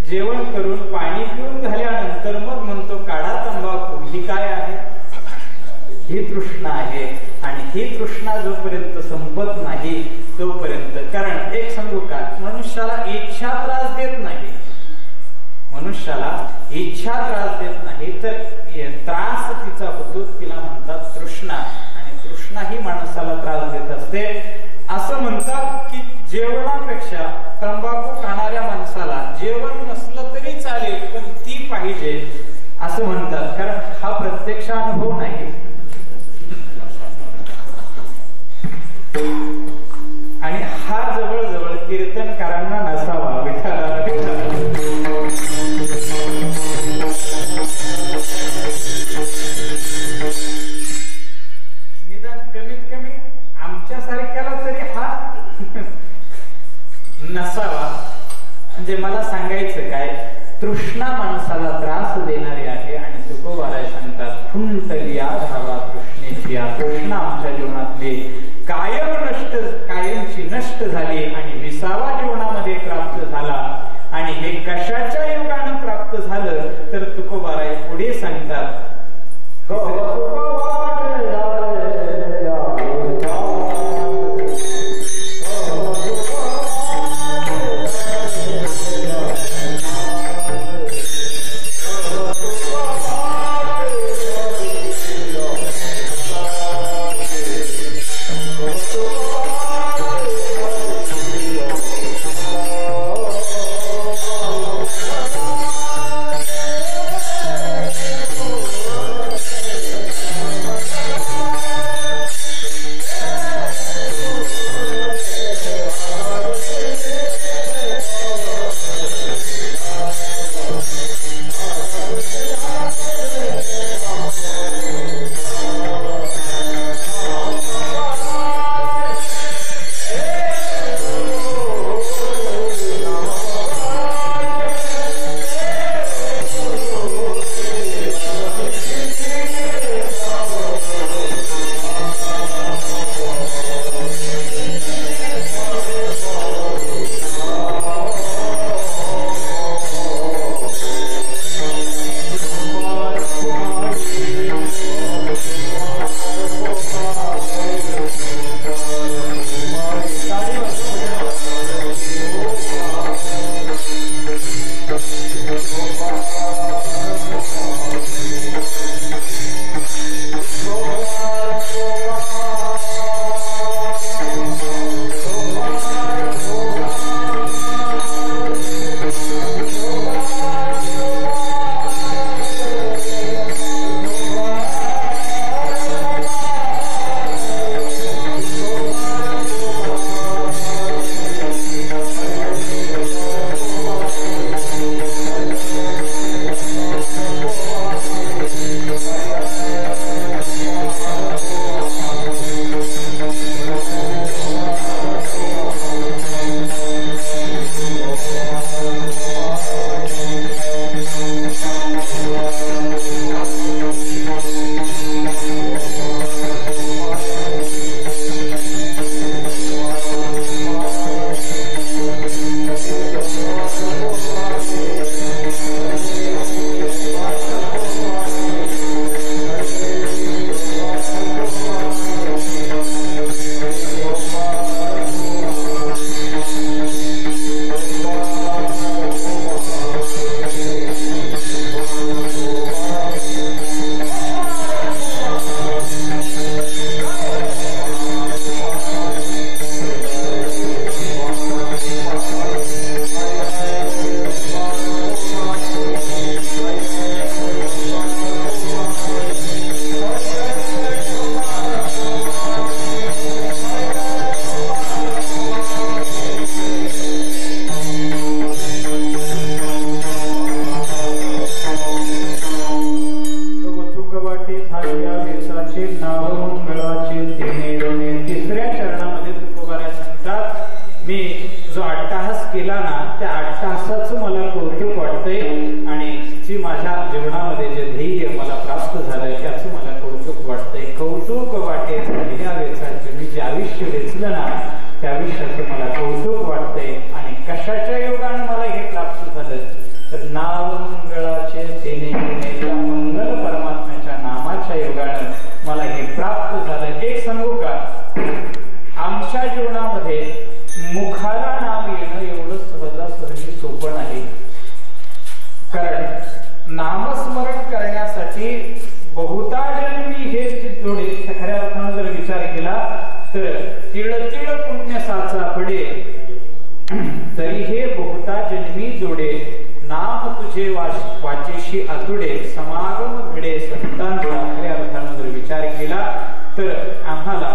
जेवण करून पाणी पिऊन झाल्यानंतर मग म्हणतो काढा तंबाखू, ही काय आहे? ही तृष्णा आहे. आणि ही तृष्णा जोपर्यंत संपत नाही तोपर्यंत, कारण एक सांगू का, मनुष्याला इच्छा त्रास देत नाही, मनुष्याला इच्छा त्रास देत नाही तर त्रास तिचा होतो, तिला म्हणतात तृष्णा. आणि तृष्णा ही माणसाला त्रास देत असते. असं म्हणतात की जेवणापेक्षा तंबाखू खाणाऱ्या माणसाला जेवण नसलं तरी चालेल पण ती पाहिजे असं म्हणतात, कारण हा प्रत्यक्ष अनुभव नाही. आणि हा जवळजवळ कीर्तनकारांना नसावा. निदान कमीत कमी आमच्या सारख्याला तरी हा नसावा. म्हणजे मला सांगायचं काय, तृष्णा माणसाला त्रास देणारी आहे. आणि तुकोबाराय सांगतात खुंटली आधावा तृष्णेची, तृष्णा आमच्या जीवनातली कायमची नष्ट झाली आणि विसावा जीवनामध्ये प्राप्त झाला. आणि हे कशाच्या योगानं प्राप्त झालं तर तुकोबाराय पुढे सांगतात वाटे झाल्या वेचाचे नाव मंगळाचे तेने रोणे. तिसऱ्या चरणामध्ये तुकोबाराय सांगतात मी जो अट्टहास केला ना त्या अट्टहासाचं मला कौतुक वाटतंय आणि जी माझ्या जीवनामध्ये जे ध्येय मला प्राप्त झालंय त्याचं मला कौतुक वाटतंय. कौतुक वाटे झाल्या वेचाचे मी जे आयुष्य वेचलं ना त्या आयुष्याचं मला कौतुक वाटतंय. आणि कशाच्या योगाने मला हे प्राप्त झालं तर नाव मंगळाचे तेने त्या मंगल परमात्म्याच्या नामाच्या योगाने मला हे प्राप्त झालं. एक सांगू का आमच्या जीवनामध्ये मुखाला नाम येणं एवढं सहजासहजी सोपं नाही. कारण नामस्मरण करण्यासाठी बहुता जन्मी हे जोडे खऱ्या अर्थानं जर विचार केला तर तिळ तिळ पुण्य साचा पडे तरी हे बहुता जन्मी जोडे. नाम तुझे वाचेशी आतुडे समागम घडे संतांचा. खऱ्या अर्थानं जर विचार केला तर आम्हाला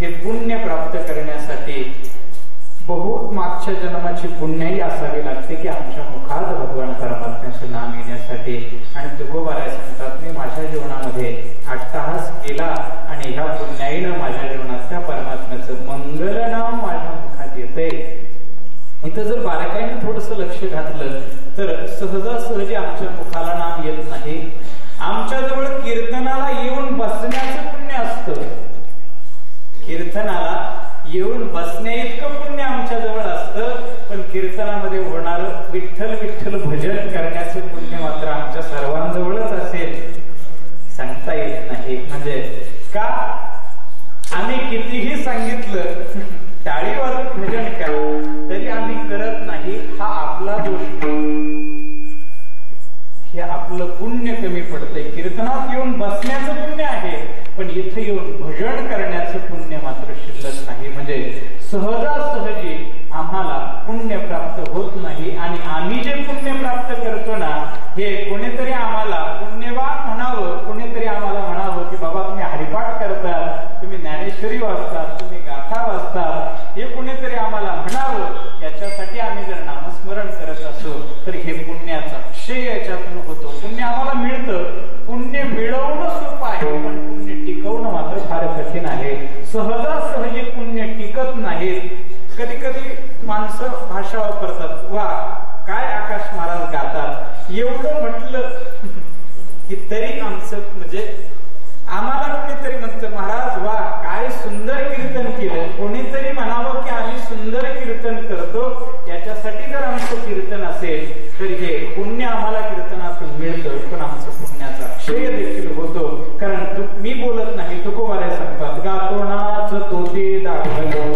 हे पुण्य प्राप्त करण्यासाठी बहुत मागच्या जन्माची पुण्याही असावी लागते की आमच्या मुखात भगवान परमात्म्याचं नाम येण्यासाठी. आणि तुकोबाराय सांगतात मी माझ्या जीवनामध्ये अट्टहास केला आणि ह्या पुण्याईनं माझ्या जीवनात त्या परमात्म्याचं मंगल नाम माझ्या मुखात येतंय. इथं जर बारकाईनं थोडंसं लक्ष घातलं तर सहजासहजी आमच्या मुखाला नाम येत नाही. आमच्या जवळ कीर्तनाला येऊन बसण्याचं पुण्य असतं. कीर्तनाला येऊन बसण्या इतकं पुण्य आमच्या जवळ असतं. पण कीर्तनामध्ये होणार विठ्ठल विठ्ठल भजन करण्याचं पुण्य मात्र आमच्या सर्वांजवळच असेल सांगता येत नाही. म्हणजे का आम्ही कितीही सांगितलं टाळी वाजून भजन करा तरी आम्ही करत नाही. हा आपला दोष. हे आपलं पुण्य कमी पडतंय. कीर्तनात येऊन बसण्याचं पुण्य आहे पण इथे येऊन भजन करण्याचं पुण्य मात्र शिल्लक नाही. म्हणजे सहजासहजी आम्हाला पुण्य प्राप्त होत नाही. आणि आम्ही जे पुण्य प्राप्त करतो ना हे कोणीतरी आम्हाला पुण्यवान म्हणावं, कोणीतरी आम्हाला म्हणावं की बाबा तुम्ही हरिपाठ करतात, तुम्ही ज्ञानेश्वरी वाचतात, तुम्ही गाथा वाचतात, हे कोणीतरी आम्हाला म्हणावं. याच्यासाठी आम्ही जर नामस्मरण करत असो तर हे पुण्याचा क्षय याच्यातून होतो. पुण्य आम्हाला मिळतं. पुण्य मिळवणं सोपं आहे पण पुण्य टिकवणं मात्र फार कठीण आहे. सहजासहजी पुण्य टिकत नाहीत. कधी कधी माणसं भाषा वापरतात वा काय आकाश महाराज गातात. एवढं म्हटलं की तरी आमचं म्हणजे आम्हाला कोणीतरी म्हणतं महाराज वा काय सुंदर कीर्तन केलं. कोणीतरी म्हणावं की आम्ही सुंदर कीर्तन करतो. याच्यासाठी जर आमचं कीर्तन असेल तर हे पुण्य आम्हाला कीर्तनातून मिळतं पण आमचं पुण्याचा क्षय देखील होतो. कारण मी बोलत नाही तुकोबाराय सांगतात गातो नाच तोते दाखलो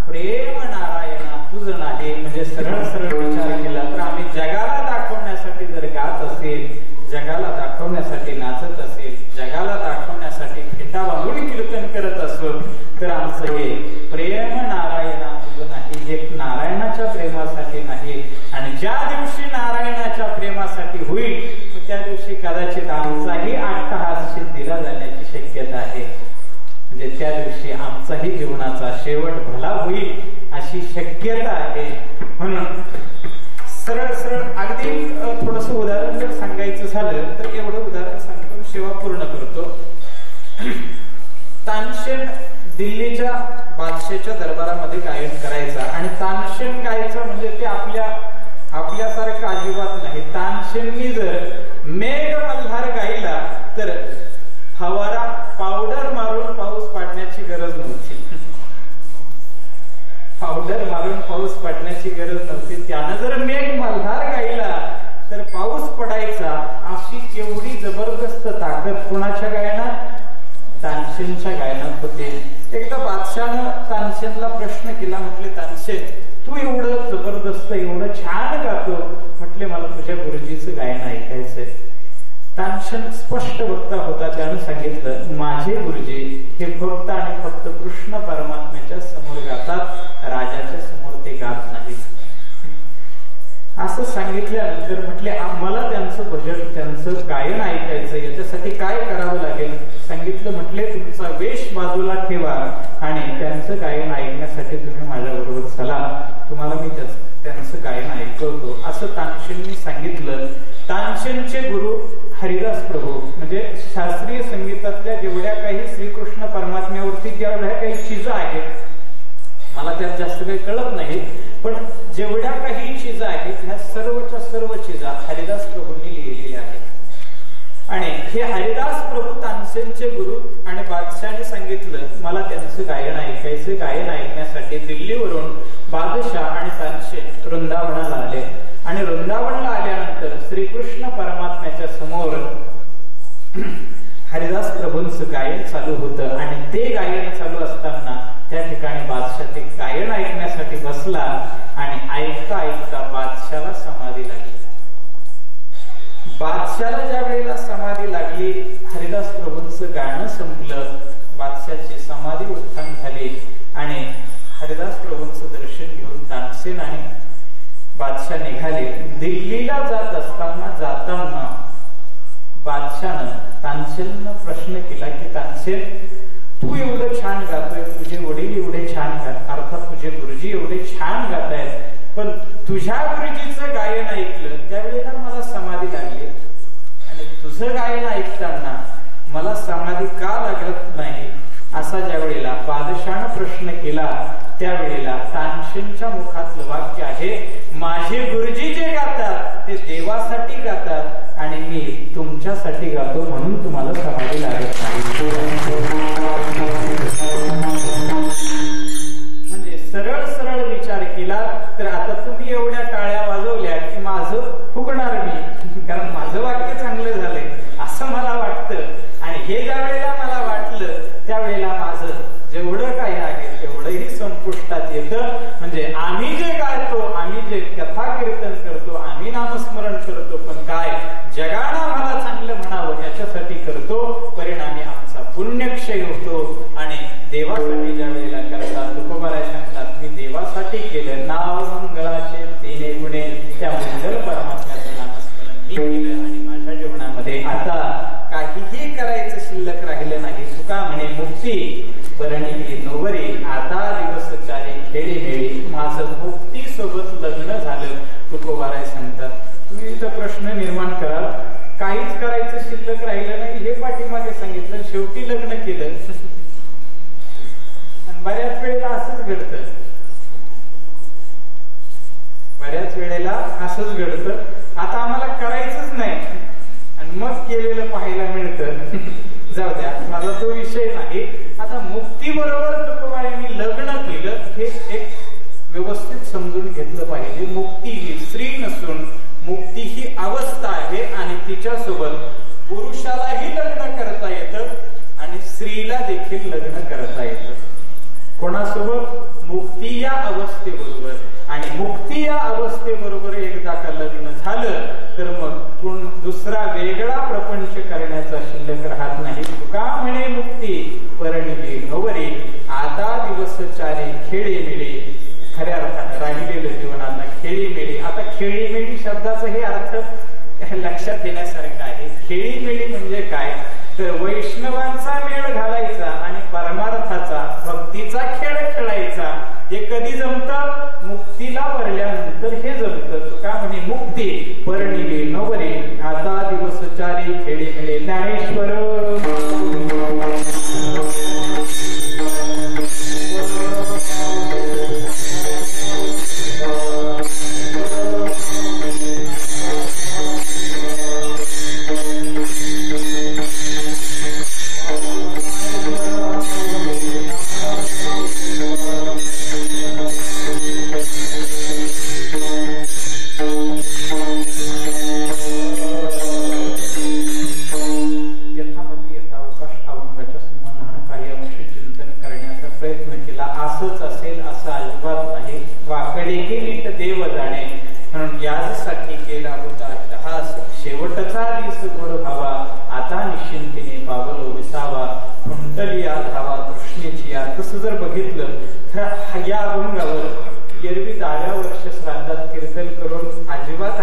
प्रेम नारायणा तुझ नाही. म्हणजे सरळ सरळ विचार केला तर आम्ही जगाला दाखवण्यासाठी जर गात असेल, जगाला दाखवण्यासाठी नाचत असेल, जगाला दाखवण्यासाठी फेटा बांधून कीर्तन करत असो तर आमचं हे प्रेम नारायणा तुझ नाही. हे नारायणाच्या प्रेमासाठी नाही. आणि ज्या दिवशी नारायणाच्या प्रेमासाठी होईल त्या दिवशी कदाचित आमचाही अट्टहास दिला जाण्याची शक्यता आहे. म्हणजे त्या दिवशी आमचाही जीवनाचा शेवट भला होईल अशी शक्यता आहे. म्हणून सरळ सरळ अगदी थोडस उदाहरण जर सांगायचं झालं तर एवढं उदाहरण सांगतो सेवा पूर्ण करतो. तानसेन दिल्लीच्या बादशाच्या दरबारामध्ये गायन करायचा आणि तानसेन गायचं म्हणजे ते आपल्यासारखं अजिबात नाही. तानसेननी जर मेघ मल्हार गायला तर फवारा पावडर मारून पाऊस पाडण्याची गरज नव्हती. पावडर मारून पाऊस पडण्याची गरज नव्हती. त्यानं जर मेघ मल्हार गायला तर पाऊस पडायचा. अशी एवढी जबरदस्त ताकद कुणाच्या गायनात? तानसेनच्या गायनात होते. एकदा बादशाहनं तानसेनला प्रश्न केला. म्हटले तानसेन तू एवढं जबरदस्त एवढं छान गातो, म्हटले मला तुझ्या गुरुजीचं गायन ऐकायचंय. तानसेन स्पष्ट वक्ता होता. त्यानं सांगितलं माझे गुरुजी हे फक्त आणि फक्त कृष्ण परमात्म्याच्या समोर गातात, राजाच्या समोर ते गात नाहीत. असं सांगितल्यानंतर म्हटले मला त्यांचं भजन त्यांचं गायन ऐकायचं, याच्यासाठी काय करावं लागेल सांगितलं. म्हटले तुमचा वेश बाजूला ठेवा आणि त्यांचं गायन ऐकण्यासाठी तुम्ही माझ्या बरोबर चला, तुम्हाला मी त्यांचं गायन ऐकवतो असं तानसेननी सांगितलं. तानसेनचे गुरु हरिदास प्रभू म्हणजे शास्त्रीय संगीतातल्या जेवढ्या काही श्रीकृष्ण परमात्म्यावरती जेवढ्या काही चीज आहेत, मला त्यात जास्त काही कळत नाही, पण जेवढ्या काही चीज आहेत ह्या सर्वच्या सर्व चीजा हरिदास प्रभूंनी लिहिलेल्या आहेत. आणि हे हरिदास प्रभू तानसेनचे गुरु आणि बादशाहने सांगितलं मला त्यांचं गायन ऐकायचं. गायन ऐकण्यासाठी दिल्लीवरून बादशाह आणि तानसेन वृंदावनाला आले आणि वृंदावनला आल्यानंतर श्रीकृष्ण परमात्म्याच्या समोर हरिदास प्रभूंचं गायन चालू होतं आणि ते गायन चालू असताना त्या ठिकाणी बादशाह ते गायन ऐकण्यासाठी बसला आणि ऐकता ऐकता बादशाहला समाधी लागली. बादशाहला ज्या वेळेला समाधी लागली, हरिदास प्रभूंचं गाणं संपलं, बादशाहची समाधी उत्थान झाली आणि हरिदास प्रभूंचं दर्शन घेऊन तानसेन आणि बादशाह निघाले. दिल्लीला जात जाताना बादशाहनं तानसेननं प्रश्न केला की तानसेन तू एवढं छान गातोय, तुझे वडील एवढे छान गात, अर्थात तुझे गुरुजी एवढे छान गातायत, पण तुझ्या गुरुजीचं गायन ऐकलं त्यावेळेला मला समाधी लागली आणि तुझं गायन ऐकताना मला समाधी का लागत नाही असा ज्या वेळेला बादशाहनं प्रश्न केला त्यावेळेला तानसेनच्या मुखातलं वाक्य आहे, माझे गुरुजी जे गातात ते देवासाठी गातात आणि मी तुमच्यासाठी गातो म्हणून तुम्हाला समाधी लागत नाही. म्हणजे सरळ सरळ विचार केला तर आता तुम्ही एवढ्या टाळ्या वाजवल्या की माझं फुगणार मी, कारण माझं वाक्य चांगलं झालंय असं मला वाटतं आणि हे ज्या वेळेला मला वाटलं त्यावेळेला माझं जेवढं काही आहे तेवढंही संपुष्टात येतं. म्हणजे आम्ही जे गायतो, आम्ही जे कथा कीर्तन करतो, आम्ही नामस्मरण करतो, पण काय जगानं आम्हाला चांगलं म्हणावं याच्यासाठी करतो, परिणामी आमचा पुण्यक्षय होतो. आणि देवासाठी ज्या वेळेला करतात, तुकोबाराय सांगतात मी देवासाठी केलं, नाव मंगळाचे तिने गुणे, त्या मंगल परमात्म्याचं नामस्मरण मी केलं आणि माझ्या जीवनामध्ये आता काहीही करायचं शिल्लक राहिलं नाही. तुका म्हणे मुक्ती परणी नोवरी, आता दिवस चारी खेळी मेळी, माझं मुक्ती सोबत लग्न झालं. तुकोबाराय सांगतात. तुम्ही इथं प्रश्न निर्माण कराल काहीच करायचं शिल्लक राहिलं नाही हे पाठीमागे सांगितलं, शेवटी लग्न केलं. आणि बऱ्याच वेळेला असंच घडतं, बऱ्याच वेळेला असंच घडतं. आता आम्हाला करायचंच नाही आणि मग केलेलं पाहायला मिळतं. जाऊ द्या, माझा तो विषय नाही. आता मुक्ती बरोबर तुकोबारायांनी लग्न केलं हे एक व्यवस्थित समजून घेतलं पाहिजे. मुक्ती ही स्त्री नसून मुक्ती ही अवस्था आहे आणि तिच्यासोबत पुरुषालाही लग्न करता येतं आणि स्त्रीला देखील लग्न करता येतं. कोणासोबत? मुक्ती या अवस्थेबरोबर. आणि मुक्ती या अवस्थेबरोबर एकदा का लग्न झालं तर मग दुसरा वेगळा प्रपंच करण्याचा शिल्लक राहत नाही. तुका म्हणे मुक्ती परणी नोवरी, आता दिवस चारी खेळी मिळी. खऱ्या अर्थाने राहिलेलं जीवन आता खेळीमेळी. आता खेळीमेळी शब्दाचा हे अर्थ लक्षात येण्यासारखं आहे. खेळीमेळी म्हणजे काय तर वैष्णवांचा मेळ घालायचा आणि परमार्थाचा भक्तीचा खेळ खेळायचा. हे कधी जमतं? मुक्तीला वरल्यानंतर हे जमतं. तुका म्हणे मुक्ती परणी नवरी, आता दिवस चारी खेळीमेळी. ज्ञानेश्वर असंच असेल असं अजिबात नाही. वाकडे की नीट देव जाणे म्हणून यासाठी केला होता हास. शेवटचा दिस गोड भावा, आता निश्चिंतीने पावलो विसावा. कुंडली धावा तृष्णेची या. तसं जर बघितलं तर या अभंगावर एरवी 10व्या वर्ष श्राद्धात कीर्तन करून अजिबात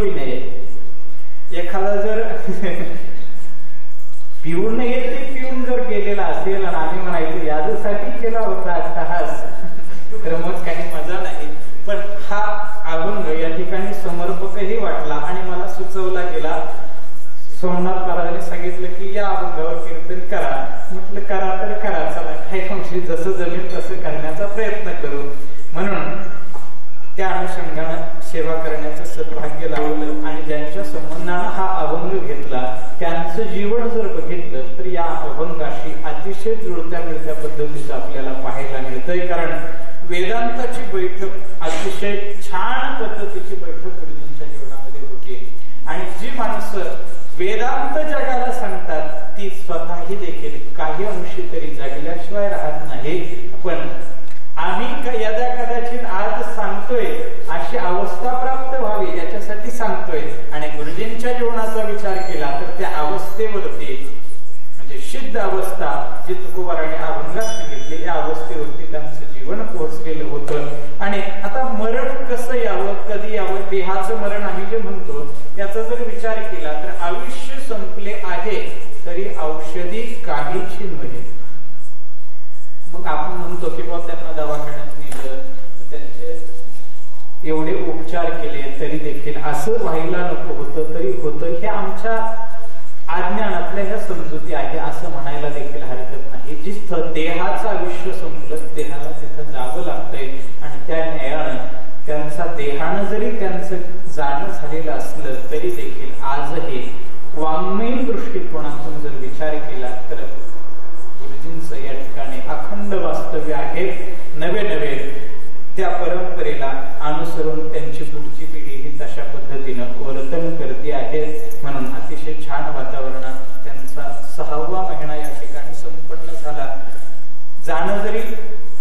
बी नाही. एखादा जर पिऊन पिऊन जर गेलेला असेल आणि आम्ही म्हणायचो यासाठी केला होता अट्टहास, तर मग काही मजा नाही. पण हा अभंग या ठिकाणी समर्पकही वाटला आणि मला सुचवला गेला. सोमनाथ महाराजांनी सांगितलं की या अभंगावर कीर्तन करा. म्हटलं करा तर करा, चला काही अंशी जसं जमेल तसं करण्याचा प्रयत्न करू. म्हणून त्या अनुषंगाने सेवा करण्याचं सद्भाग्य लावलं आणि ज्यांच्या संबंधानं हा अभंग घेतला त्यांचं जीवन जर बघितलं तर या अभंगाशी अतिशय जुळत्या मिळत्या पद्धतीचं आपल्याला पाहायला मिळतंय. कारण वेदांताची बैठक अतिशय छान पद्धतीची बैठक गुरुजींच्या जीवनामध्ये होती आणि जी माणसं वेदांत जगाला सांगतात ती स्वतःही देखील काही अंशी तरी जगल्याशिवाय राहत नाही. पण आम्ही यदा कदाचित आज सांगतोय अशी अवस्था प्राप्त व्हावी याच्यासाठी सांगतोय. आणि गुरुजींच्या जीवनाचा विचार केला तर त्या अवस्थेवरती म्हणजे सिद्ध अवस्था जी तुकोबाराने अभंगात सांगितली या अवस्थेवरती त्यांचं जीवन पोहोचलेलं होतं. आणि आता मरण कसं यावं, कधी यावं, देहाचं मरण आम्ही जे म्हणतो याचा जर विचार केला तर आयुष्य संपले आहे तरी औषधी काहीची नव्हे. मग आपण म्हणतो की बाबा त्यांना दवाखान्यात नेलं, त्यांचे एवढे उपचार केले तरी देखील असं व्हायला नको होतं, तरी होतं. हे आमच्या अज्ञानातल्या ह्या समजुती आहे असं म्हणायला देखील हरकत नाही. जिथं देहाचं आयुष्य संपलं देहाला तिथं जावं लागतंय आणि त्या न्यायानं त्यांचा देहानं जरी त्यांचं जाणं झालेलं असलं तरी देखील आजही वाङ्मयीन दृष्टिकोनातून जर विचार केला तर गुरुजींचं या ठिकाणी अखंड वास्तव्य आहे. नवे नवे त्या परंपरेला अनुसरून त्यांची पुढची पिढी ही तशा पद्धतीनं वर्तन करते आहे. म्हणून अतिशय छान वातावरणात त्यांचा 6वा महिना या ठिकाणी संपन्न झाला. जाणं जरी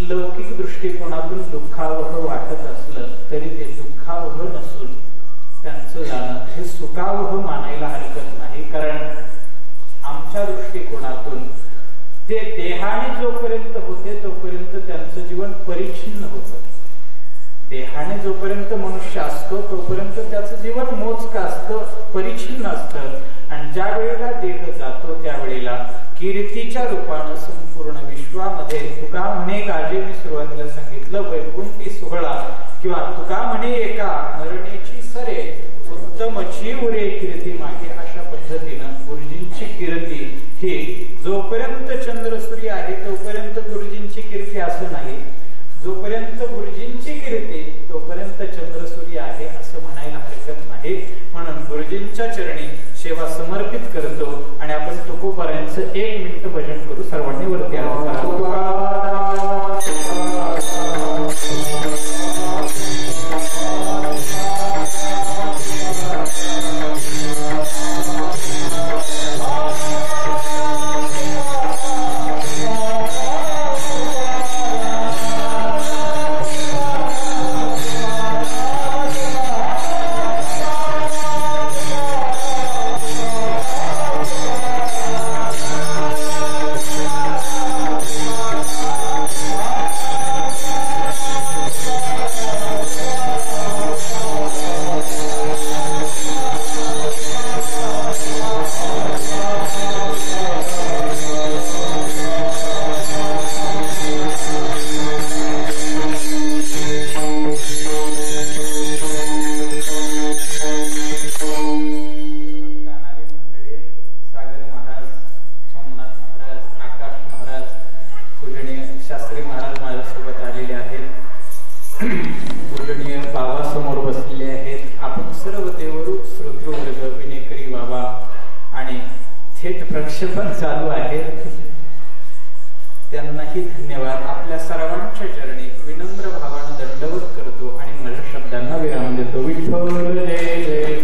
लौकिक दृष्टिकोनातून दुःखावह वाटत असलं तरी ते दुःखावह नसून त्यांचं जाणं हे सुखावह मानायला हरकत नाही. कारण आमच्या दृष्टिकोनातून ते देहाने जोपर्यंत होते तोपर्यंत त्यांचं जीवन परिच्छिन्न होतं. देहाने जोपर्यंत मनुष्य असतो तोपर्यंत त्याचं जीवन मोजकं असतं, परिच्छिन्न असतं. आणि ज्या वेळेला देह जातो त्यावेळेला कीर्तीच्या रूपानं संपूर्ण विश्वामध्ये तुका म्हणे गाजे, मी सुरुवातीला सांगितलं वैकुंठी सोहळा किंवा तुका म्हणे एका मरणेची सरे उत्तमची उरे कीर्ती मागे, अशा पद्धतीनं गुरुजींची कीर्ती ही जोपर्यंत चंद्र सूर्य आहे तोपर्यंत गुरुजींची कीर्ती असं नाही, जोपर्यंत गुरुजींची कीर्ती तोपर्यंत चंद्र सूर्य आहे असं म्हणायला हरकत नाही. म्हणून गुरुजींच्या चरणी सेवा समर्पित करतो आणि आपण तुकोबारांचं 1 मिनिट भजन करू. सर्वांनी वरती प्रक्षेपण चालू आहे. त्यांनाही धन्यवाद. आपल्या सर्वांच्या चरणी विनम्र भावानं दंडवत करतो आणि माझ्या शब्दांना विराम देतो. विठ्ठल जय जय.